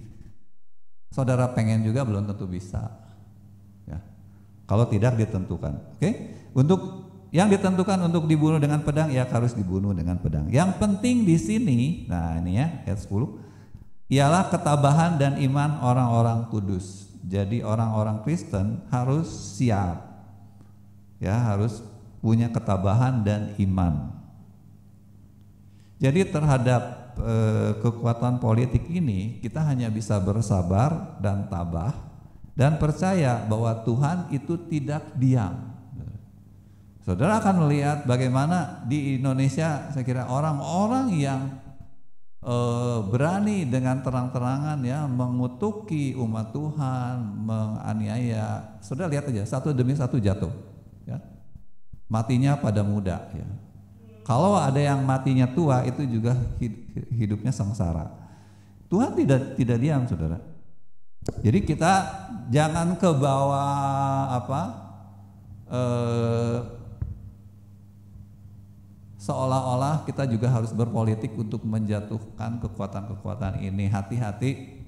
Speaker 3: Saudara pengen juga belum tentu bisa. Ya. Kalau tidak ditentukan, oke? Untuk yang ditentukan untuk dibunuh dengan pedang, ya harus dibunuh dengan pedang. Yang penting di sini, nah ini ya ayat 10, ialah ketabahan dan iman orang-orang kudus. Jadi orang-orang Kristen harus siap, ya, harus punya ketabahan dan iman. Jadi terhadap kekuatan politik ini kita hanya bisa bersabar dan tabah dan percaya bahwa Tuhan itu tidak diam. Saudara akan melihat bagaimana di Indonesia, saya kira orang-orang yang berani dengan terang-terangan ya mengutuki umat Tuhan, menganiaya. Saudara lihat aja, satu demi satu jatuh, ya. Matinya pada muda, ya. Kalau ada yang matinya tua, itu juga hidupnya sengsara. Tuhan tidak diam, saudara. Jadi kita jangan ke bawah seolah-olah kita juga harus berpolitik untuk menjatuhkan kekuatan-kekuatan ini. Hati-hati,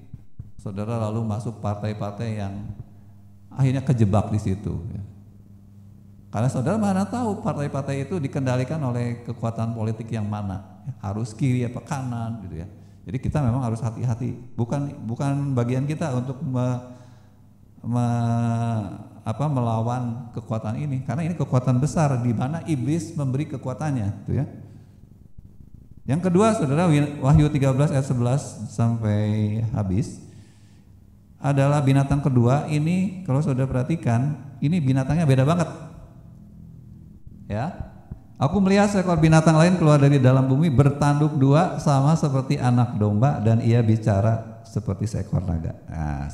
Speaker 3: saudara, lalu masuk partai-partai yang akhirnya kejebak di situ, ya. Karena saudara mana tahu partai-partai itu dikendalikan oleh kekuatan politik yang mana, harus kiri apa kanan gitu ya. Jadi kita memang harus hati-hati. Bukan bagian kita untuk melawan kekuatan ini, karena ini kekuatan besar di mana iblis memberi kekuatannya, gitu ya. Yang kedua, saudara, Wahyu 13 ayat 11 sampai habis adalah binatang kedua. Ini kalau saudara perhatikan, ini binatangnya beda banget. Ya, aku melihat seekor binatang lain keluar dari dalam bumi, bertanduk dua sama seperti anak domba, dan ia bicara seperti seekor naga. Nah,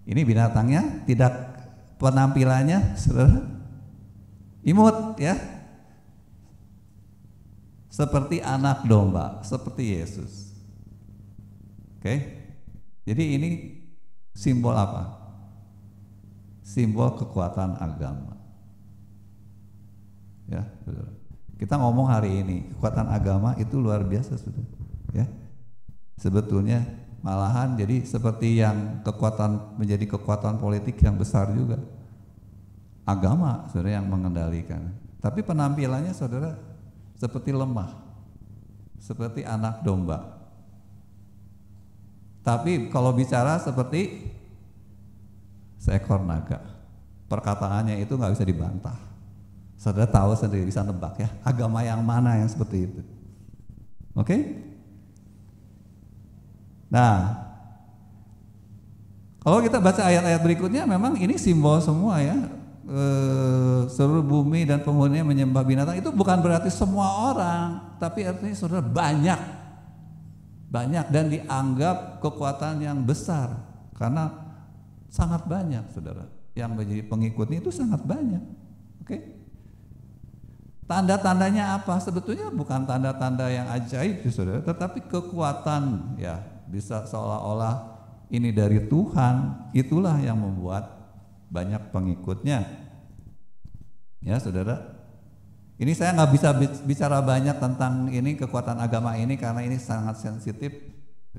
Speaker 3: ini binatangnya tidak, penampilannya saudara imut, ya, seperti anak domba, seperti Yesus. Oke, jadi ini simbol apa? Simbol kekuatan agama. Ya, saudara. Kita ngomong hari ini kekuatan agama itu luar biasa, saudara. Ya, sebetulnya malahan jadi seperti yang menjadi kekuatan politik yang besar juga. Agama, saudara, yang mengendalikan. Tapi penampilannya, saudara, seperti lemah, seperti anak domba. Tapi kalau bicara seperti seekor naga, perkataannya itu nggak bisa dibantah. Saudara tahu sendiri, bisa nebak ya, agama yang mana yang seperti itu. Oke? Nah, kalau kita baca ayat-ayat berikutnya, memang ini simbol semua, ya. Seluruh bumi dan penghuninya menyembah binatang. Itu bukan berarti semua orang, tapi artinya saudara banyak dan dianggap kekuatan yang besar, karena sangat banyak, saudara, yang menjadi pengikutnya itu sangat banyak. Oke? Tanda-tandanya apa? Sebetulnya bukan tanda-tanda yang ajaib, saudara, tetapi kekuatan, ya, bisa seolah-olah ini dari Tuhan. Itulah yang membuat banyak pengikutnya, ya, saudara. Ini saya nggak bisa bicara banyak tentang ini, kekuatan agama ini, karena ini sangat sensitif.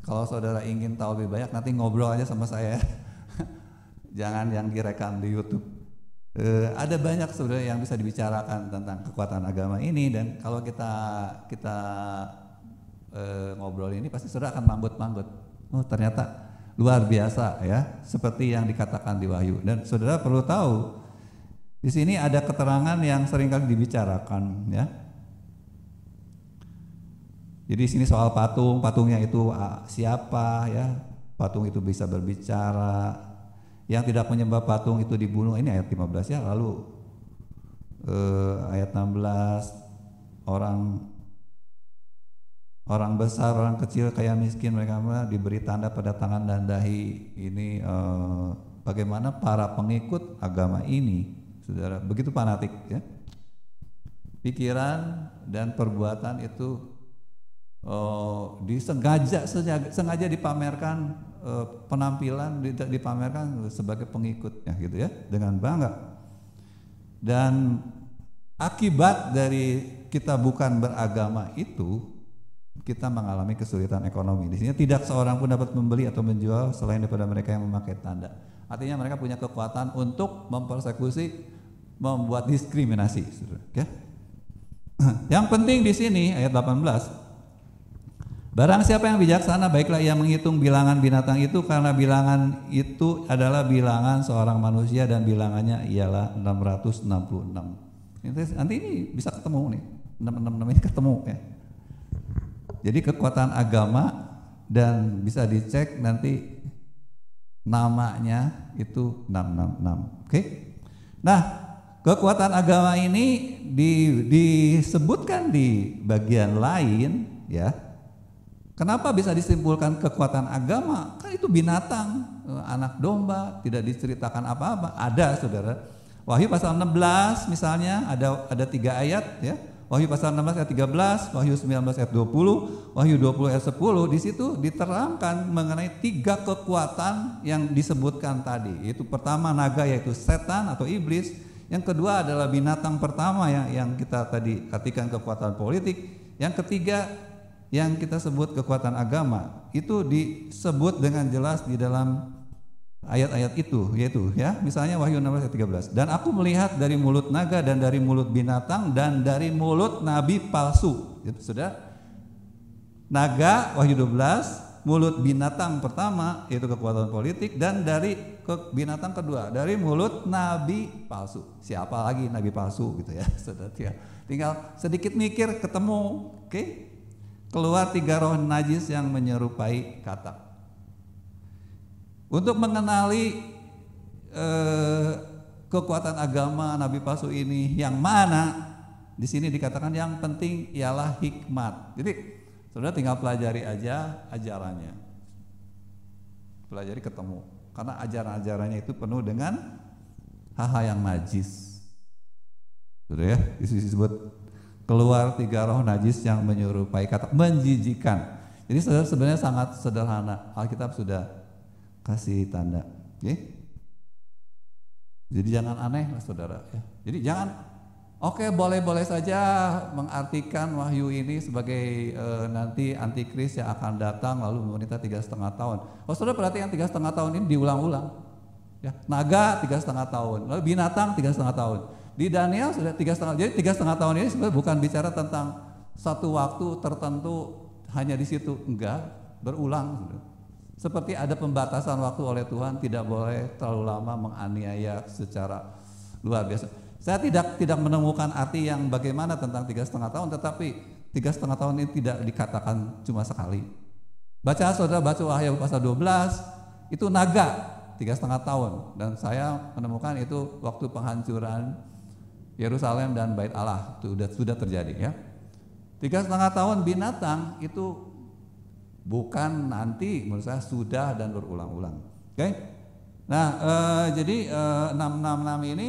Speaker 3: Kalau saudara ingin tahu lebih banyak, nanti ngobrol aja sama saya. Jangan yang direkam di YouTube. Ada banyak, saudara, yang bisa dibicarakan tentang kekuatan agama ini, dan kalau kita ngobrol ini pasti saudara akan manggut-manggut. Oh, ternyata luar biasa, ya, seperti yang dikatakan di Wahyu. Dan saudara perlu tahu, di sini ada keterangan yang seringkali dibicarakan, ya. Jadi di sini soal patungnya itu siapa, ya? Patung itu bisa berbicara. Yang tidak menyembah patung itu dibunuh. Ini ayat 15, ya. Lalu ayat 16, orang besar, orang kecil, kaya miskin, mereka diberi tanda pada tangan dan dahi. Ini bagaimana para pengikut agama ini, saudara, begitu fanatik, ya. Pikiran dan perbuatan itu sengaja dipamerkan, penampilan dipamerkan sebagai pengikutnya, gitu ya, dengan bangga. Dan akibat dari kita bukan beragama itu, kita mengalami kesulitan ekonomi. Di sini tidak seorang pun dapat membeli atau menjual selain daripada mereka yang memakai tanda. Artinya mereka punya kekuatan untuk mempersekusi, membuat diskriminasi, ya. Yang penting di sini ayat 18 Barang siapa yang bijaksana, baiklah ia menghitung bilangan binatang itu, karena bilangan itu adalah bilangan seorang manusia dan bilangannya ialah 666. Nanti ini bisa ketemu nih, 666 ini ketemu ya. Jadi kekuatan agama, dan bisa dicek nanti namanya itu 666. Oke? Nah, kekuatan agama ini disebutkan di bagian lain ya. Kenapa bisa disimpulkan kekuatan agama? Kan itu binatang, anak domba, tidak diceritakan apa-apa. Ada, saudara. Wahyu pasal 16 misalnya ada 3 ayat ya. Wahyu pasal 16 ayat 13, Wahyu 19 ayat 20, Wahyu 20 ayat 10. Di situ diterangkan mengenai 3 kekuatan yang disebutkan tadi. Itu pertama naga, yaitu setan atau iblis. Yang kedua adalah binatang pertama yang kita tadi artikan kekuatan politik. Yang ketiga yang kita sebut kekuatan agama, itu disebut dengan jelas di dalam ayat-ayat itu, yaitu ya, misalnya Wahyu 16 ayat 13. Dan aku melihat dari mulut naga dan dari mulut binatang dan dari mulut nabi palsu. Itu sudah naga Wahyu 12, mulut binatang pertama yaitu kekuatan politik, dan dari binatang kedua dari mulut nabi palsu. Siapa lagi nabi palsu gitu ya. Sudah tinggal sedikit mikir ketemu, oke? Keluar 3 roh najis yang menyerupai katak. Untuk mengenali kekuatan agama nabi palsu ini yang mana, di sini dikatakan yang penting ialah hikmat. Jadi saudara tinggal pelajari aja ajarannya, pelajari ketemu, karena ajaran-ajarannya itu penuh dengan hal-hal yang najis. Saudara ya, disebut keluar 3 roh najis yang menyerupai katak, menjijikan. Jadi saudara sebenarnya sangat sederhana, Alkitab sudah kasih tanda, okay? Jadi jangan aneh lah saudara ya. Jadi jangan boleh-boleh saja mengartikan wahyu ini sebagai nanti antikris yang akan datang lalu memerintah 3,5 tahun. Oh saudara perhatikan 3,5 tahun ini diulang-ulang ya. Naga 3,5 tahun, lalu binatang 3,5 tahun. Di Daniel sudah 3,5. Jadi 3,5 tahun ini sebenarnya bukan bicara tentang satu waktu tertentu hanya di situ, enggak, berulang. Seperti ada pembatasan waktu oleh Tuhan, tidak boleh terlalu lama menganiaya secara luar biasa. Saya tidak menemukan arti yang bagaimana tentang 3,5 tahun, tetapi 3,5 tahun ini tidak dikatakan cuma sekali. Saudara baca Wahyu pasal 12, itu naga 3,5 tahun, dan saya menemukan itu waktu penghancuran Yerusalem dan Bait Allah itu sudah terjadi ya. 3,5 tahun binatang itu bukan nanti, menurut saya sudah dan berulang-ulang. Oke? Nah, jadi 666 ini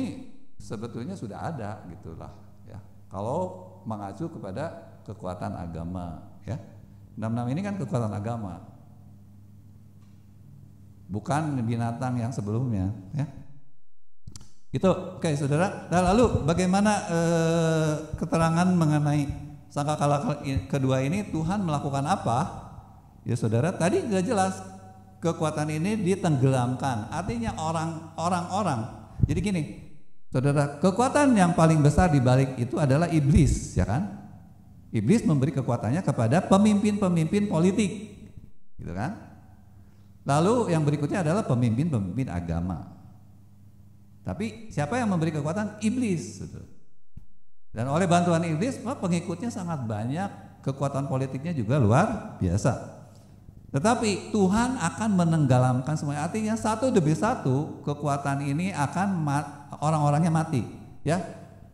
Speaker 3: sebetulnya sudah ada gitulah ya. Kalau mengacu kepada kekuatan agama ya. 66 ini kan kekuatan agama. Bukan binatang yang sebelumnya ya. Itu oke saudara. Nah, lalu bagaimana keterangan mengenai sangkakala kedua ini, Tuhan melakukan apa? Ya saudara, tadi sudah jelas kekuatan ini ditenggelamkan. Artinya orang-orang. Jadi gini, saudara, kekuatan yang paling besar di balik itu adalah iblis, ya kan? Iblis memberi kekuatannya kepada pemimpin-pemimpin politik, gitu kan? Lalu yang berikutnya adalah pemimpin-pemimpin agama. Tapi siapa yang memberi kekuatan? Iblis. Dan oleh bantuan iblis, pengikutnya sangat banyak, kekuatan politiknya juga luar biasa. Tetapi Tuhan akan menenggelamkan semuanya. Artinya satu demi satu kekuatan ini akan orang-orangnya mati. Ya,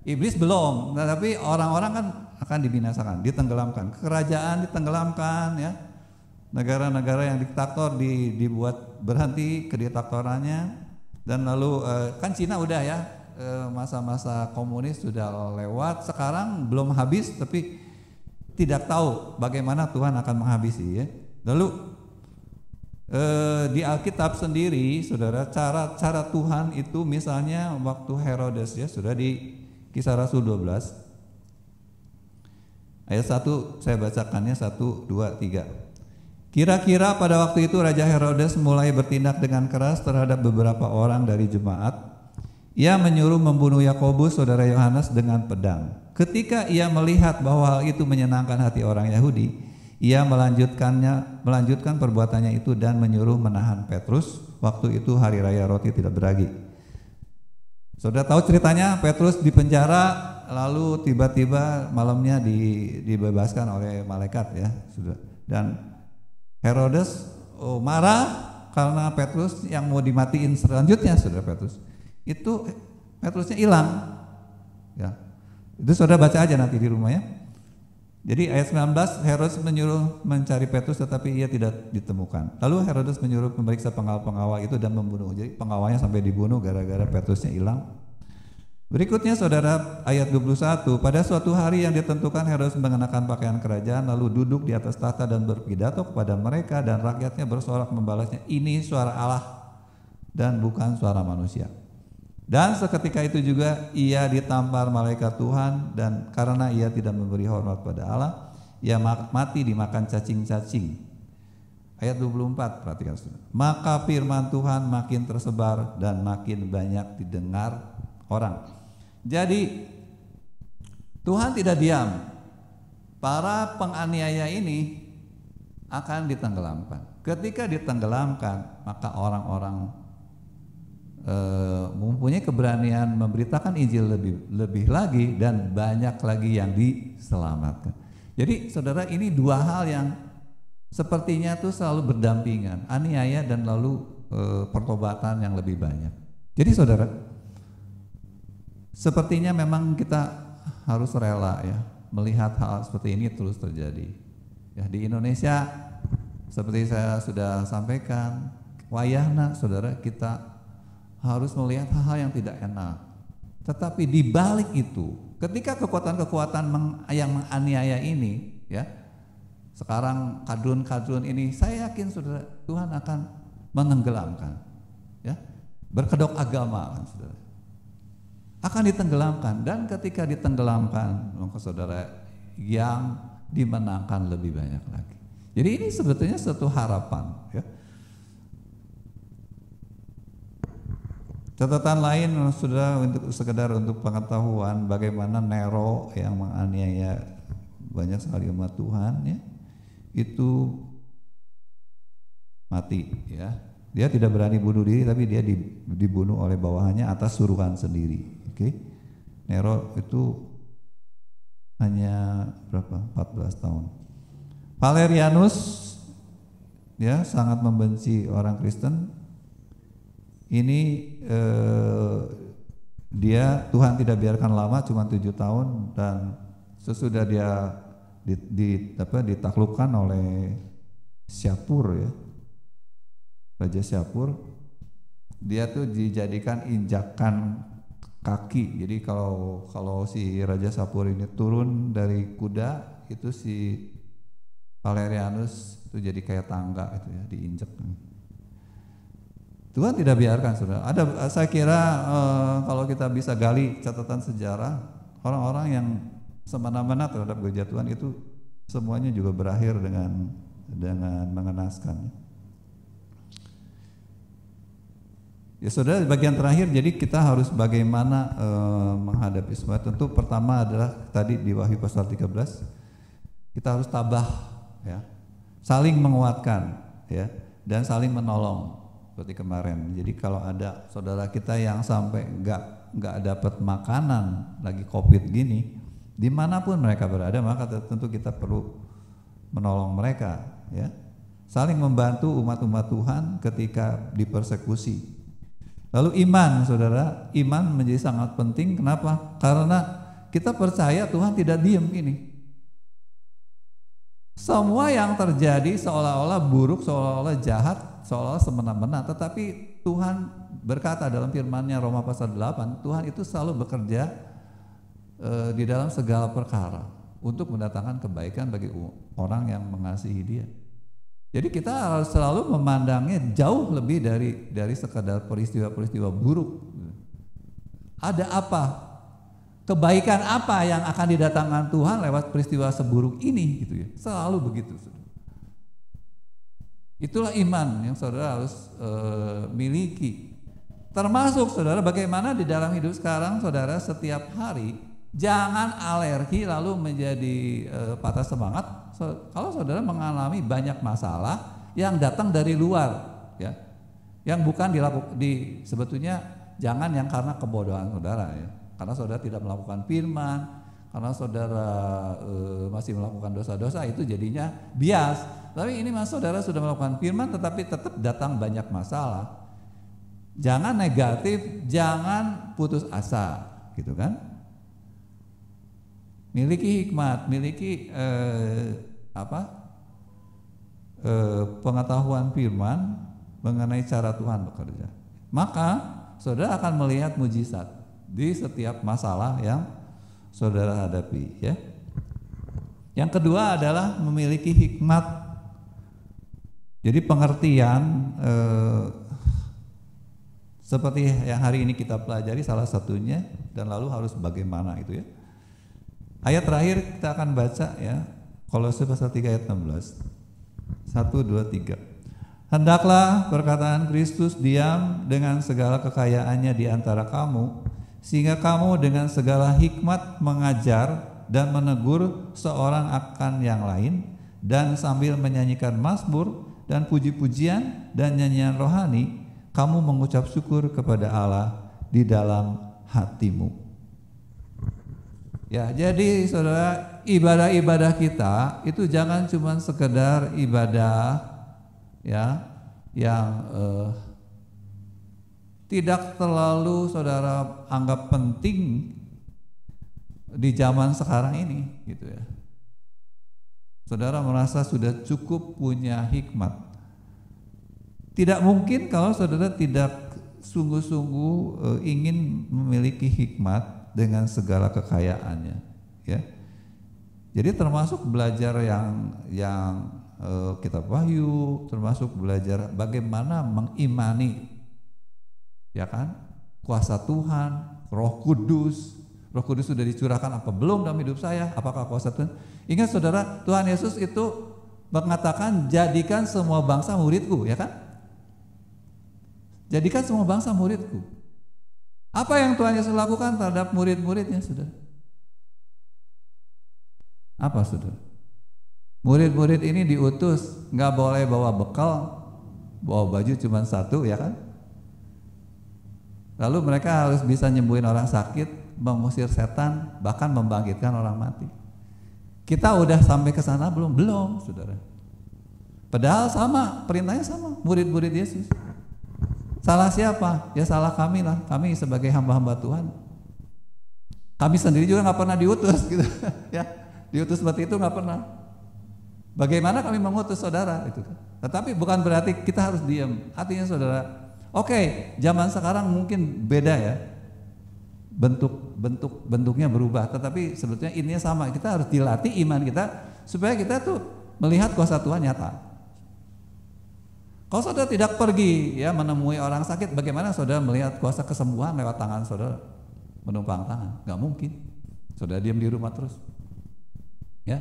Speaker 3: iblis belum, tetapi orang-orang kan akan dibinasakan, ditenggelamkan. Kerajaan ditenggelamkan, ya. Negara-negara yang diktator dibuat berhenti kediktatorannya. Dan lalu kan Cina udah ya, masa-masa komunis sudah lewat, sekarang belum habis tapi tidak tahu bagaimana Tuhan akan menghabisi ya. Lalu di Alkitab sendiri saudara, cara Tuhan itu misalnya waktu Herodes ya, sudah di Kisah Rasul 12 ayat 1 saya bacakannya 1, 2, 3. Kira-kira pada waktu itu Raja Herodes mulai bertindak dengan keras terhadap beberapa orang dari jemaat. Ia menyuruh membunuh Yakobus saudara Yohanes dengan pedang. Ketika ia melihat bahwa hal itu menyenangkan hati orang Yahudi, Ia melanjutkan perbuatannya itu dan menyuruh menahan Petrus. Waktu itu hari raya roti tidak beragi. Saudara tahu ceritanya, Petrus di penjara, lalu tiba-tiba malamnya dibebaskan oleh malaikat ya, sudah. Dan Herodes marah karena Petrus yang mau dimatiin selanjutnya, saudara. Petrusnya hilang. Ya. Itu saudara baca aja nanti di rumah ya. Jadi ayat 19, Herodes menyuruh mencari Petrus tetapi ia tidak ditemukan. Lalu Herodes menyuruh memeriksa pengawal-pengawal itu dan membunuh. Jadi pengawalnya sampai dibunuh gara-gara Petrusnya hilang. Berikutnya saudara ayat 21, pada suatu hari yang ditentukan Herodes mengenakan pakaian kerajaan lalu duduk di atas tahta dan berpidato kepada mereka dan rakyatnya bersorak membalasnya, ini suara Allah dan bukan suara manusia. Dan seketika itu juga ia ditampar malaikat Tuhan dan karena ia tidak memberi hormat pada Allah, ia mati dimakan cacing-cacing. Ayat 24 perhatikan saudara. Maka firman Tuhan makin tersebar dan makin banyak didengar orang. Jadi Tuhan tidak diam. Para penganiaya ini akan ditenggelamkan. Ketika ditenggelamkan, maka orang-orang mempunyai keberanian memberitakan Injil lebih lagi dan banyak lagi yang diselamatkan. Jadi saudara, ini dua hal yang sepertinya tuh selalu berdampingan, aniaya dan lalu pertobatan yang lebih banyak. Jadi saudara, sepertinya memang kita harus rela ya melihat hal seperti ini terus terjadi. Ya, di Indonesia seperti saya sudah sampaikan, wayahna saudara, kita harus melihat hal-hal yang tidak enak. Tetapi di balik itu, ketika kekuatan-kekuatan yang menganiaya ini, ya, sekarang kadrun-kadrun ini, saya yakin saudara, Tuhan akan menenggelamkan, ya, berkedok agama, kan, saudara, akan ditenggelamkan. Dan ketika ditenggelamkan, maka saudara, yang dimenangkan lebih banyak lagi. Jadi ini sebetulnya satu harapan, ya. Catatan lain sudah sekedar untuk pengetahuan bagaimana Nero yang menganiaya banyak sekali umat Tuhan ya, itu mati ya. Dia tidak berani bunuh diri tapi dia dibunuh oleh bawahannya atas suruhan sendiri. Oke. Nero itu hanya berapa? 14 tahun. Valerianus ya sangat membenci orang Kristen. Ini dia Tuhan tidak biarkan lama, cuma 7 tahun, dan sesudah dia ditaklukkan oleh Syapur ya, Raja Syapur, dia tuh dijadikan injakan kaki. Jadi kalau si Raja Syapur ini turun dari kuda, itu si Valerianus itu jadi kayak tangga itu ya, diinjak. Tuhan tidak biarkan saudara. Saya kira kalau kita bisa gali catatan sejarah, orang-orang yang semena-mena terhadap gereja Tuhan itu semuanya juga berakhir dengan mengenaskan. Ya saudara, bagian terakhir, jadi kita harus bagaimana menghadapi semua. Tentu pertama adalah tadi di Wahyu pasal 13, kita harus tabah ya, saling menguatkan ya, dan saling menolong. Seperti kemarin, jadi kalau ada saudara kita yang sampai nggak dapat makanan lagi COVID gini, dimanapun mereka berada, maka tentu kita perlu menolong mereka, ya, saling membantu umat-umat Tuhan ketika dipersekusi. Lalu iman, saudara, iman menjadi sangat penting. Kenapa? Karena kita percaya Tuhan tidak diam gini. Semua yang terjadi seolah-olah buruk, seolah-olah jahat, seolah-olah semena-mena, tetapi Tuhan berkata dalam firman-Nya Roma pasal 8, Tuhan itu selalu bekerja di dalam segala perkara untuk mendatangkan kebaikan bagi orang yang mengasihi Dia. Jadi kita harus selalu memandangnya jauh lebih dari sekadar peristiwa-peristiwa buruk. Ada apa? Kebaikan apa yang akan didatangkan Tuhan lewat peristiwa seburuk ini, gitu ya. Selalu begitu. Itulah iman yang saudara harus miliki. Termasuk saudara bagaimana di dalam hidup sekarang saudara setiap hari Jangan alergi lalu menjadi patah semangat. Kalau saudara mengalami banyak masalah yang datang dari luar, ya, yang bukan sebetulnya jangan yang karena kebodohan saudara, ya, karena saudara tidak melakukan firman, karena saudara masih melakukan dosa-dosa, itu jadinya bias. Tapi ini mas saudara sudah melakukan firman tetapi tetap datang banyak masalah. Jangan negatif, jangan putus asa, gitu kan? Miliki hikmat, miliki pengetahuan firman mengenai cara Tuhan bekerja. Maka saudara akan melihat mujizat di setiap masalah yang saudara hadapi, ya. Yang kedua adalah memiliki hikmat. Jadi pengertian seperti yang hari ini kita pelajari salah satunya, dan lalu harus bagaimana itu, ya. Ayat terakhir kita akan baca, ya, Kolose pasal 3 ayat 16. 1, 2, 3. Hendaklah perkataan Kristus diam dengan segala kekayaannya di antara kamu, sehingga kamu dengan segala hikmat mengajar dan menegur seorang akan yang lain, dan sambil menyanyikan mazmur dan puji-pujian dan nyanyian rohani, kamu mengucap syukur kepada Allah di dalam hatimu. Ya, jadi saudara, ibadah-ibadah kita itu jangan cuma sekedar ibadah, ya, yang tidak terlalu saudara anggap penting di zaman sekarang ini, gitu ya. Saudara merasa sudah cukup punya hikmat. Tidak mungkin kalau saudara tidak sungguh-sungguh ingin memiliki hikmat dengan segala kekayaannya, ya. Jadi termasuk belajar yang kitab Wahyu, termasuk belajar bagaimana mengimani, ya kan, kuasa Tuhan, Roh Kudus. Roh Kudus sudah dicurahkan apa belum dalam hidup saya? Apakah kuasa Tuhan? Ingat saudara, Tuhan Yesus itu mengatakan jadikan semua bangsa muridku, ya kan? Jadikan semua bangsa muridku. Apa yang Tuhan Yesus lakukan terhadap murid-muridnya, saudara? Apa, saudara? Murid-murid ini diutus, nggak boleh bawa bekal, bawa baju cuma satu, ya kan? Lalu mereka harus bisa nyembuhin orang sakit, mengusir setan, bahkan membangkitkan orang mati. Kita udah sampai ke sana belum? Belum, saudara. Padahal sama, perintahnya sama, murid-murid Yesus. Salah siapa? Ya salah kami lah, kami sebagai hamba-hamba Tuhan. Kami sendiri juga nggak pernah diutus, gitu, ya. Diutus seperti itu nggak pernah. Bagaimana kami mengutus saudara, itu. Tetapi bukan berarti kita harus diam. Artinya saudara, oke, zaman sekarang mungkin beda, ya. Bentuknya berubah, tetapi sebetulnya ininya sama. Kita harus dilatih iman kita supaya kita tuh melihat kuasa Tuhan nyata. Kalau saudara tidak pergi, ya, menemui orang sakit, bagaimana saudara melihat kuasa kesembuhan lewat tangan saudara menumpang tangan? Gak mungkin. Saudara diam di rumah terus, ya.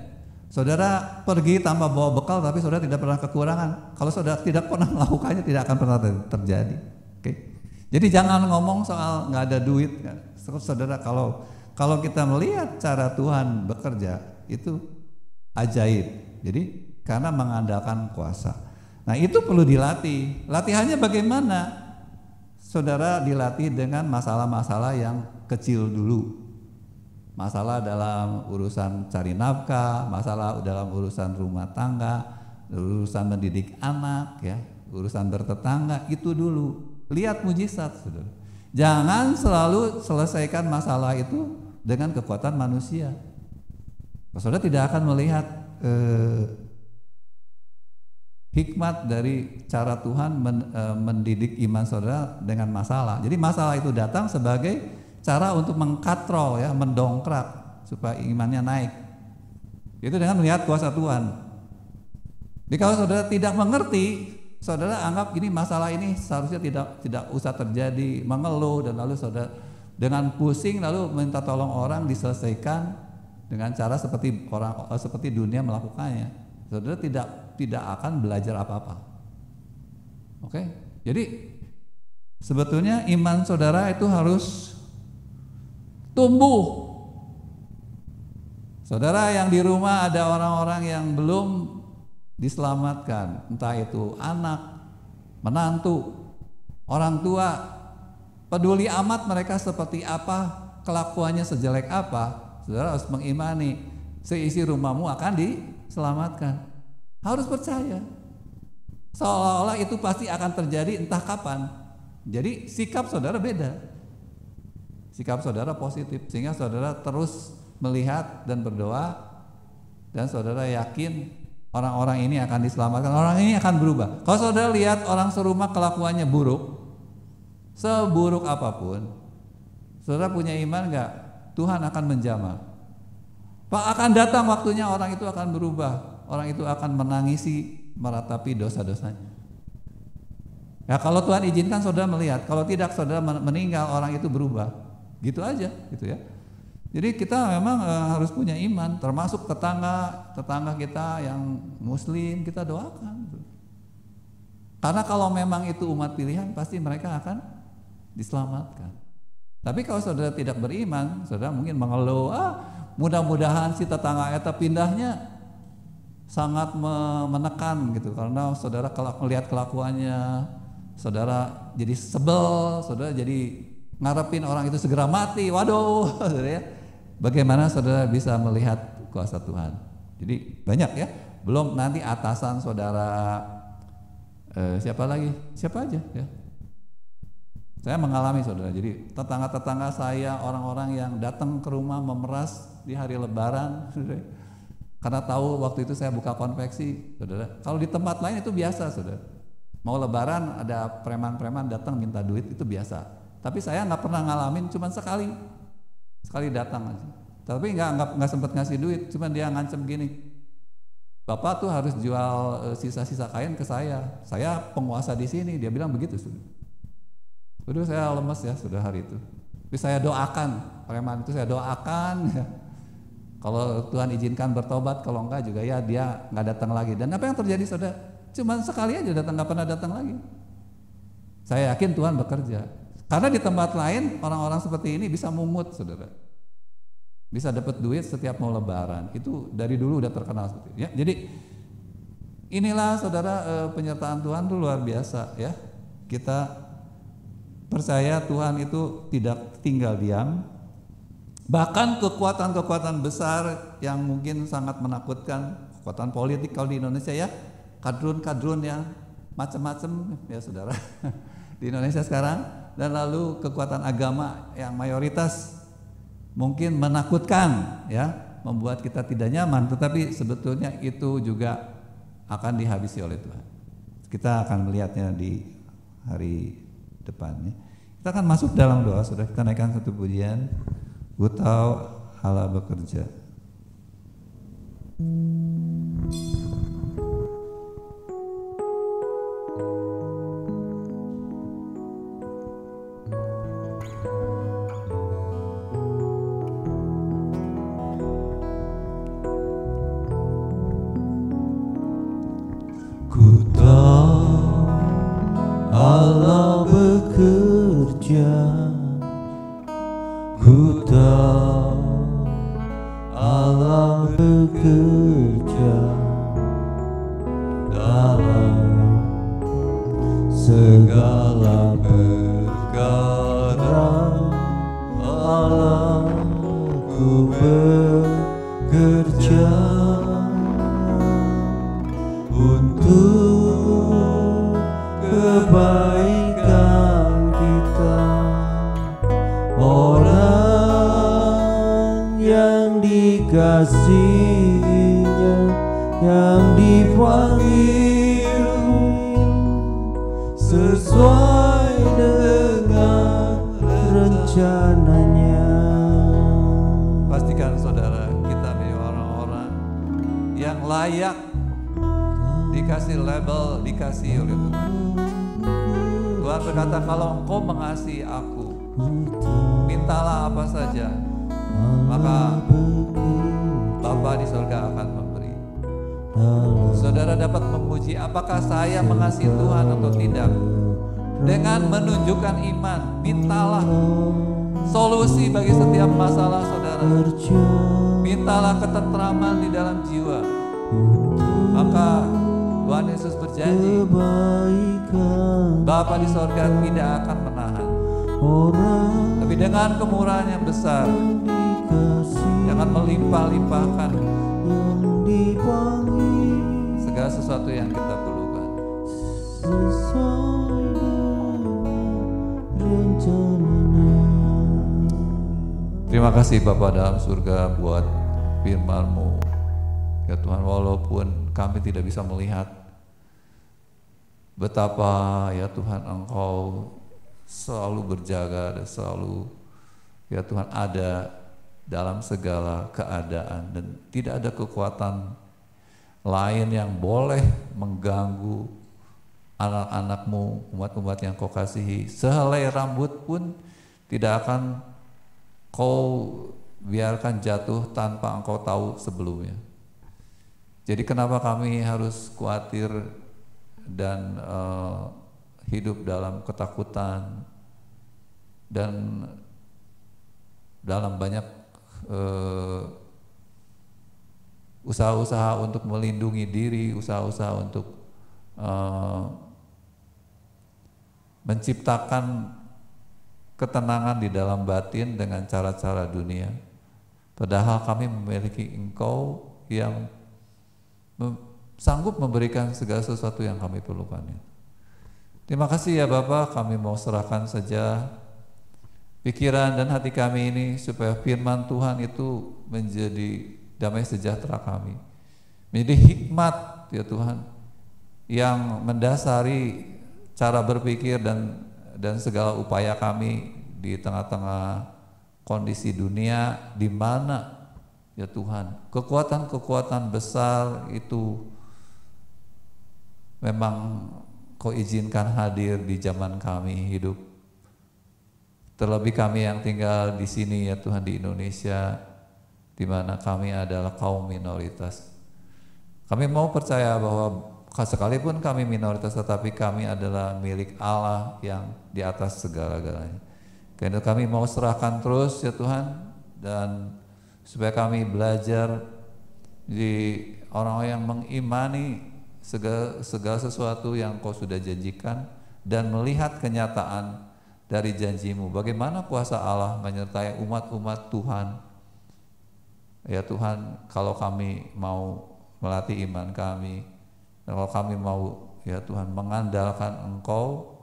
Speaker 3: Saudara pergi tanpa bawa bekal, tapi saudara tidak pernah kekurangan. Kalau saudara tidak pernah melakukannya, tidak akan pernah terjadi. Oke. Jadi jangan ngomong soal nggak ada duit. Saudara, kalau kita melihat cara Tuhan bekerja itu ajaib. Jadi karena mengandalkan kuasa. Nah, itu perlu dilatih. Latihannya bagaimana? Saudara dilatih dengan masalah-masalah yang kecil dulu. Masalah dalam urusan cari nafkah, masalah dalam urusan rumah tangga, urusan mendidik anak, ya, urusan bertetangga, itu dulu. Lihat mujizat, saudara. Jangan selalu selesaikan masalah itu dengan kekuatan manusia. Saudara tidak akan melihat hikmat dari cara Tuhan mendidik iman saudara dengan masalah. Jadi masalah itu datang sebagai cara untuk mengkatrol, ya, mendongkrak supaya imannya naik. Itu dengan melihat kuasa Tuhan. Jadi kalau saudara tidak mengerti, saudara anggap ini masalah ini seharusnya tidak usah terjadi, mengeluh, dan lalu saudara dengan pusing lalu minta tolong orang diselesaikan dengan cara seperti dunia melakukannya. Saudara tidak akan belajar apa-apa. Oke? Jadi sebetulnya iman saudara itu harus tumbuh Saudara, yang di rumah ada orang-orang yang belum diselamatkan, entah itu anak, menantu, orang tua, peduli amat mereka seperti apa, kelakuannya sejelek apa. Saudara harus mengimani seisi rumahmu akan diselamatkan. Harus percaya. Seolah-olah itu pasti akan terjadi entah kapan. Jadi sikap saudara beda. Sikap saudara positif, sehingga saudara terus melihat dan berdoa, dan saudara yakin orang-orang ini akan diselamatkan, orang ini akan berubah. Kalau saudara lihat orang serumah kelakuannya buruk, seburuk apapun, saudara punya iman enggak? Tuhan akan menjamah. Pak, akan datang waktunya orang itu akan berubah, orang itu akan menangisi, meratapi dosa-dosanya. Ya, kalau Tuhan izinkan saudara melihat, kalau tidak saudara meninggal, orang itu berubah. Gitu aja, gitu ya. Jadi kita memang harus punya iman, termasuk tetangga kita yang muslim, kita doakan. Karena kalau memang itu umat pilihan, pasti mereka akan diselamatkan. Tapi kalau saudara tidak beriman, saudara mungkin mengeluh, mudah-mudahan si tetangga eta pindahnya, sangat menekan gitu. Karena saudara kalau melihat kelakuannya, saudara jadi sebel, saudara jadi ngarepin orang itu segera mati. Waduh, saudara ya. Bagaimana saudara bisa melihat kuasa Tuhan? Jadi banyak ya. Belum nanti atasan saudara, siapa lagi? Siapa aja ya. Saya mengalami saudara. Jadi tetangga-tetangga saya, orang-orang yang datang ke rumah memeras di hari Lebaran, saudara. Karena tahu waktu itu saya buka konveksi, saudara. Kalau di tempat lain itu biasa, saudara. Mau Lebaran ada preman-preman datang minta duit, itu biasa. Tapi saya nggak pernah ngalamin, cuma sekali datang aja. Tapi nggak sempat ngasih duit, cuma dia ngancem gini, Bapak tuh harus jual sisa-sisa kain ke saya penguasa di sini. Dia bilang begitu, sudah. Waduh, saya lemes ya sudah hari itu. Tapi saya doakan, preman itu saya doakan ya. Kalau Tuhan izinkan bertobat, kalau enggak juga ya dia nggak datang lagi. Dan apa yang terjadi saudara? Cuma sekali aja datang, nggak pernah datang lagi. Saya yakin Tuhan bekerja. Karena di tempat lain orang-orang seperti ini bisa mungut, saudara. Bisa dapat duit setiap mau Lebaran. Itu dari dulu udah terkenal seperti itu. Ya, jadi inilah saudara, penyertaan Tuhan itu luar biasa ya. Kita percaya Tuhan itu tidak tinggal diam. Bahkan kekuatan-kekuatan besar yang mungkin sangat menakutkan, kekuatan politik kalau di Indonesia ya, kadrun-kadrun yang macam-macam ya saudara di Indonesia sekarang. Dan lalu kekuatan agama yang mayoritas mungkin menakutkan ya, membuat kita tidak nyaman, tetapi sebetulnya itu juga akan dihabisi oleh Tuhan. Kita akan melihatnya di hari depannya. Kita akan masuk dalam doa, sudah kita naikkan satu pujian. Ku tahu Allah bekerja.
Speaker 2: Allah bekerja, ku tahu Allah bekerja dalam segala perkara. Allah ku bekerja untuk kebaikan kita, orang yang dikasihinya, yang dipanggil sesuai dengan rencananya.
Speaker 3: Pastikan saudara, kita menjadi orang-orang yang layak dikasih label, dikasih oleh Tuhan. Tuhan berkata, kalau engkau mengasihi aku, mintalah apa saja, maka Bapa di surga akan memberi. Saudara dapat memuji apakah saya mengasihi Tuhan atau tidak dengan menunjukkan iman. Mintalah solusi bagi setiap masalah saudara. mintalah ketentraman di dalam jiwa. Maka Tuhan Yesus berjanji, Bapa di sorga tidak akan menahan, tapi dengan kemurahan yang besar jangan melimpah-limpahkan segala sesuatu yang kita perlukan. Terima kasih Bapa dalam surga buat firman-Mu. Ya Tuhan, walaupun kami tidak bisa melihat betapa ya Tuhan Engkau selalu berjaga dan selalu ya Tuhan ada dalam segala keadaan, dan tidak ada kekuatan lain yang boleh mengganggu anak-anak-Mu, umat-umat yang Kau kasihi. Sehelai rambut pun tidak akan Kau biarkan jatuh tanpa Engkau tahu sebelumnya. Jadi kenapa kami harus khawatir dan hidup dalam ketakutan dan dalam banyak usaha-usaha untuk melindungi diri, usaha-usaha untuk menciptakan ketenangan di dalam batin dengan cara-cara dunia. Padahal kami memiliki Engkau yang sanggup memberikan segala sesuatu yang kami perlukan. Terima kasih ya Bapa, kami mau serahkan saja pikiran dan hati kami ini supaya firman Tuhan itu menjadi damai sejahtera kami, menjadi hikmat ya Tuhan yang mendasari cara berpikir dan segala upaya kami di tengah-tengah kondisi dunia di mana ya Tuhan kekuatan-kekuatan besar itu memang Kau izinkan hadir di zaman kami hidup. Terlebih kami yang tinggal di sini ya Tuhan di Indonesia, di mana kami adalah kaum minoritas. Kami mau percaya bahwa sekalipun kami minoritas, tetapi kami adalah milik Allah yang di atas segala-galanya. Karena kami mau serahkan terus ya Tuhan, dan supaya kami belajar di orang-orang yang mengimani segala sesuatu yang Kau sudah janjikan dan melihat kenyataan dari janji-Mu. Bagaimana kuasa Allah menyertai umat-umat Tuhan. Ya Tuhan, kalau kami mau melatih iman kami, kalau kami mau ya Tuhan mengandalkan Engkau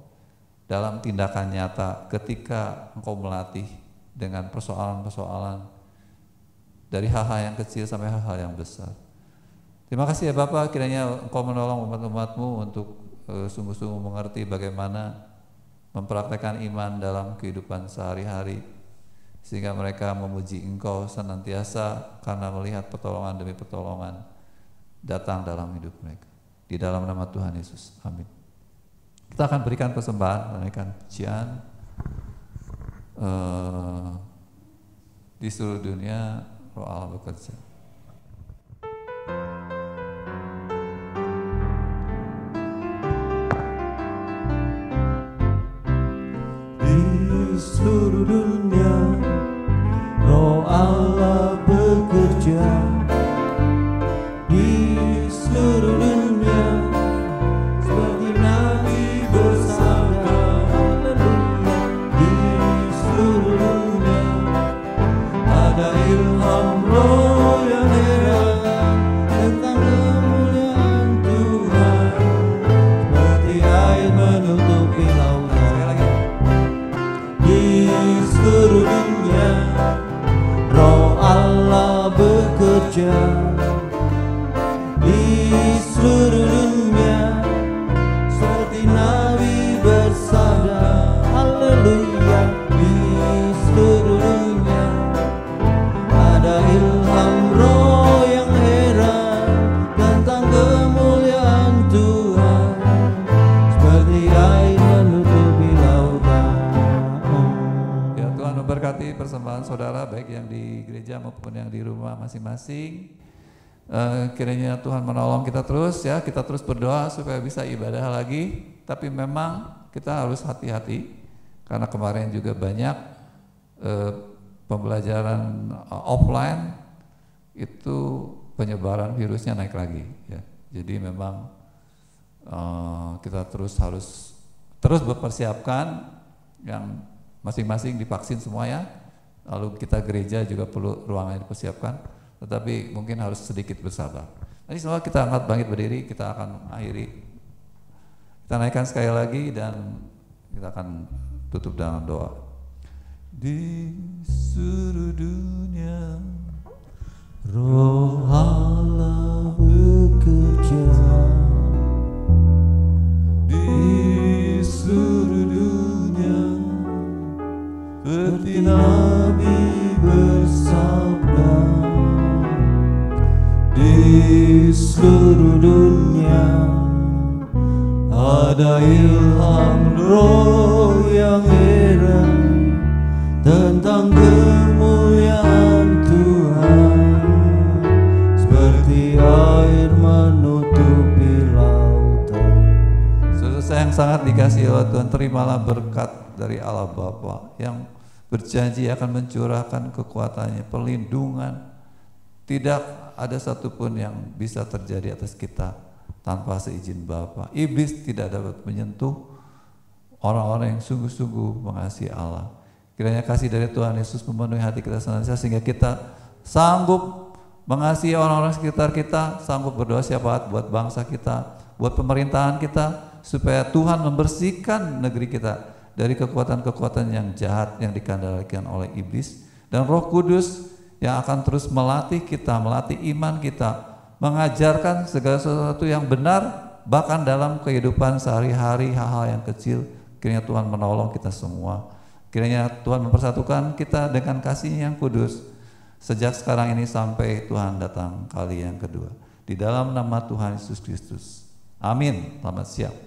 Speaker 3: dalam tindakan nyata ketika Engkau melatih dengan persoalan-persoalan dari hal-hal yang kecil sampai hal-hal yang besar. Terima kasih ya Bapak, kiranya Engkau menolong umat-umat-Mu untuk sungguh-sungguh mengerti bagaimana mempraktekkan iman dalam kehidupan sehari-hari, sehingga mereka memuji Engkau senantiasa karena melihat pertolongan demi pertolongan datang dalam hidup mereka. Di dalam nama Tuhan Yesus, amin. Kita akan berikan persembahan, menaikkan pujian di seluruh dunia Roh Allah bekerja.
Speaker 2: Di seluruh dunia Roh Allah bekerja. Di seluruh dunia seperti Nabi bersabda, haleluya. Di seluruh dunia ada ilham Roh yang heran tentang kemuliaan Tuhan, seperti air menutupi lautan. Di seluruh dunia Roh Allah bekerja. Di seluruh dunia seperti Nabi bersabda, haleluya. Di seluruh dunia ada ilham Roh yang heran tentang kemuliaan Tuhan, seperti air menutupi lautan.
Speaker 3: Ya Tuhan memberkati persembahan saudara baik yang di gereja maupun yang di rumah masing-masing. Kiranya Tuhan menolong kita terus ya, kita terus berdoa supaya bisa ibadah lagi. Tapi memang kita harus hati-hati karena kemarin juga banyak pembelajaran offline itu penyebaran virusnya naik lagi ya. Jadi memang kita harus terus berpersiapkan, yang masing-masing divaksin semua ya. Lalu kita gereja juga perlu ruangan dipersiapkan, tetapi mungkin harus sedikit bersabar. Nanti semua kita angkat bangkit berdiri, kita akan akhiri. Kita naikkan sekali lagi dan kita akan tutup dengan doa. Di seluruh dunia
Speaker 2: Roh Allah bekerja,
Speaker 3: di seluruh dunia, seperti Nabi bersabda,
Speaker 2: di seluruh dunia ada ilham roh yang heran tentang kemuliaan Tuhan, seperti air menutupi lautan.
Speaker 3: Saudara saya yang sangat dikasihi oleh Tuhan, terimalah berkat dari Allah Bapa yang berjanji akan mencurahkan kekuatannya, perlindungan. Tidak ada satupun yang bisa terjadi atas kita tanpa seizin Bapa. Iblis tidak dapat menyentuh orang-orang yang sungguh-sungguh mengasihi Allah. Kiranya kasih dari Tuhan Yesus memenuhi hati kita senantiasa, sehingga kita sanggup mengasihi orang-orang sekitar kita, sanggup berdoa syafaat buat bangsa kita, buat pemerintahan kita, supaya Tuhan membersihkan negeri kita dari kekuatan-kekuatan yang jahat yang dikendalikan oleh iblis, dan Roh Kudus yang akan terus melatih kita, melatih iman kita, mengajarkan segala sesuatu yang benar, bahkan dalam kehidupan sehari-hari, hal-hal yang kecil. Kiranya Tuhan menolong kita semua. Kiranya Tuhan mempersatukan kita dengan kasih-Nya yang kudus, sejak sekarang ini sampai Tuhan datang kali yang kedua. Di dalam nama Tuhan Yesus Kristus. Amin. Selamat siang.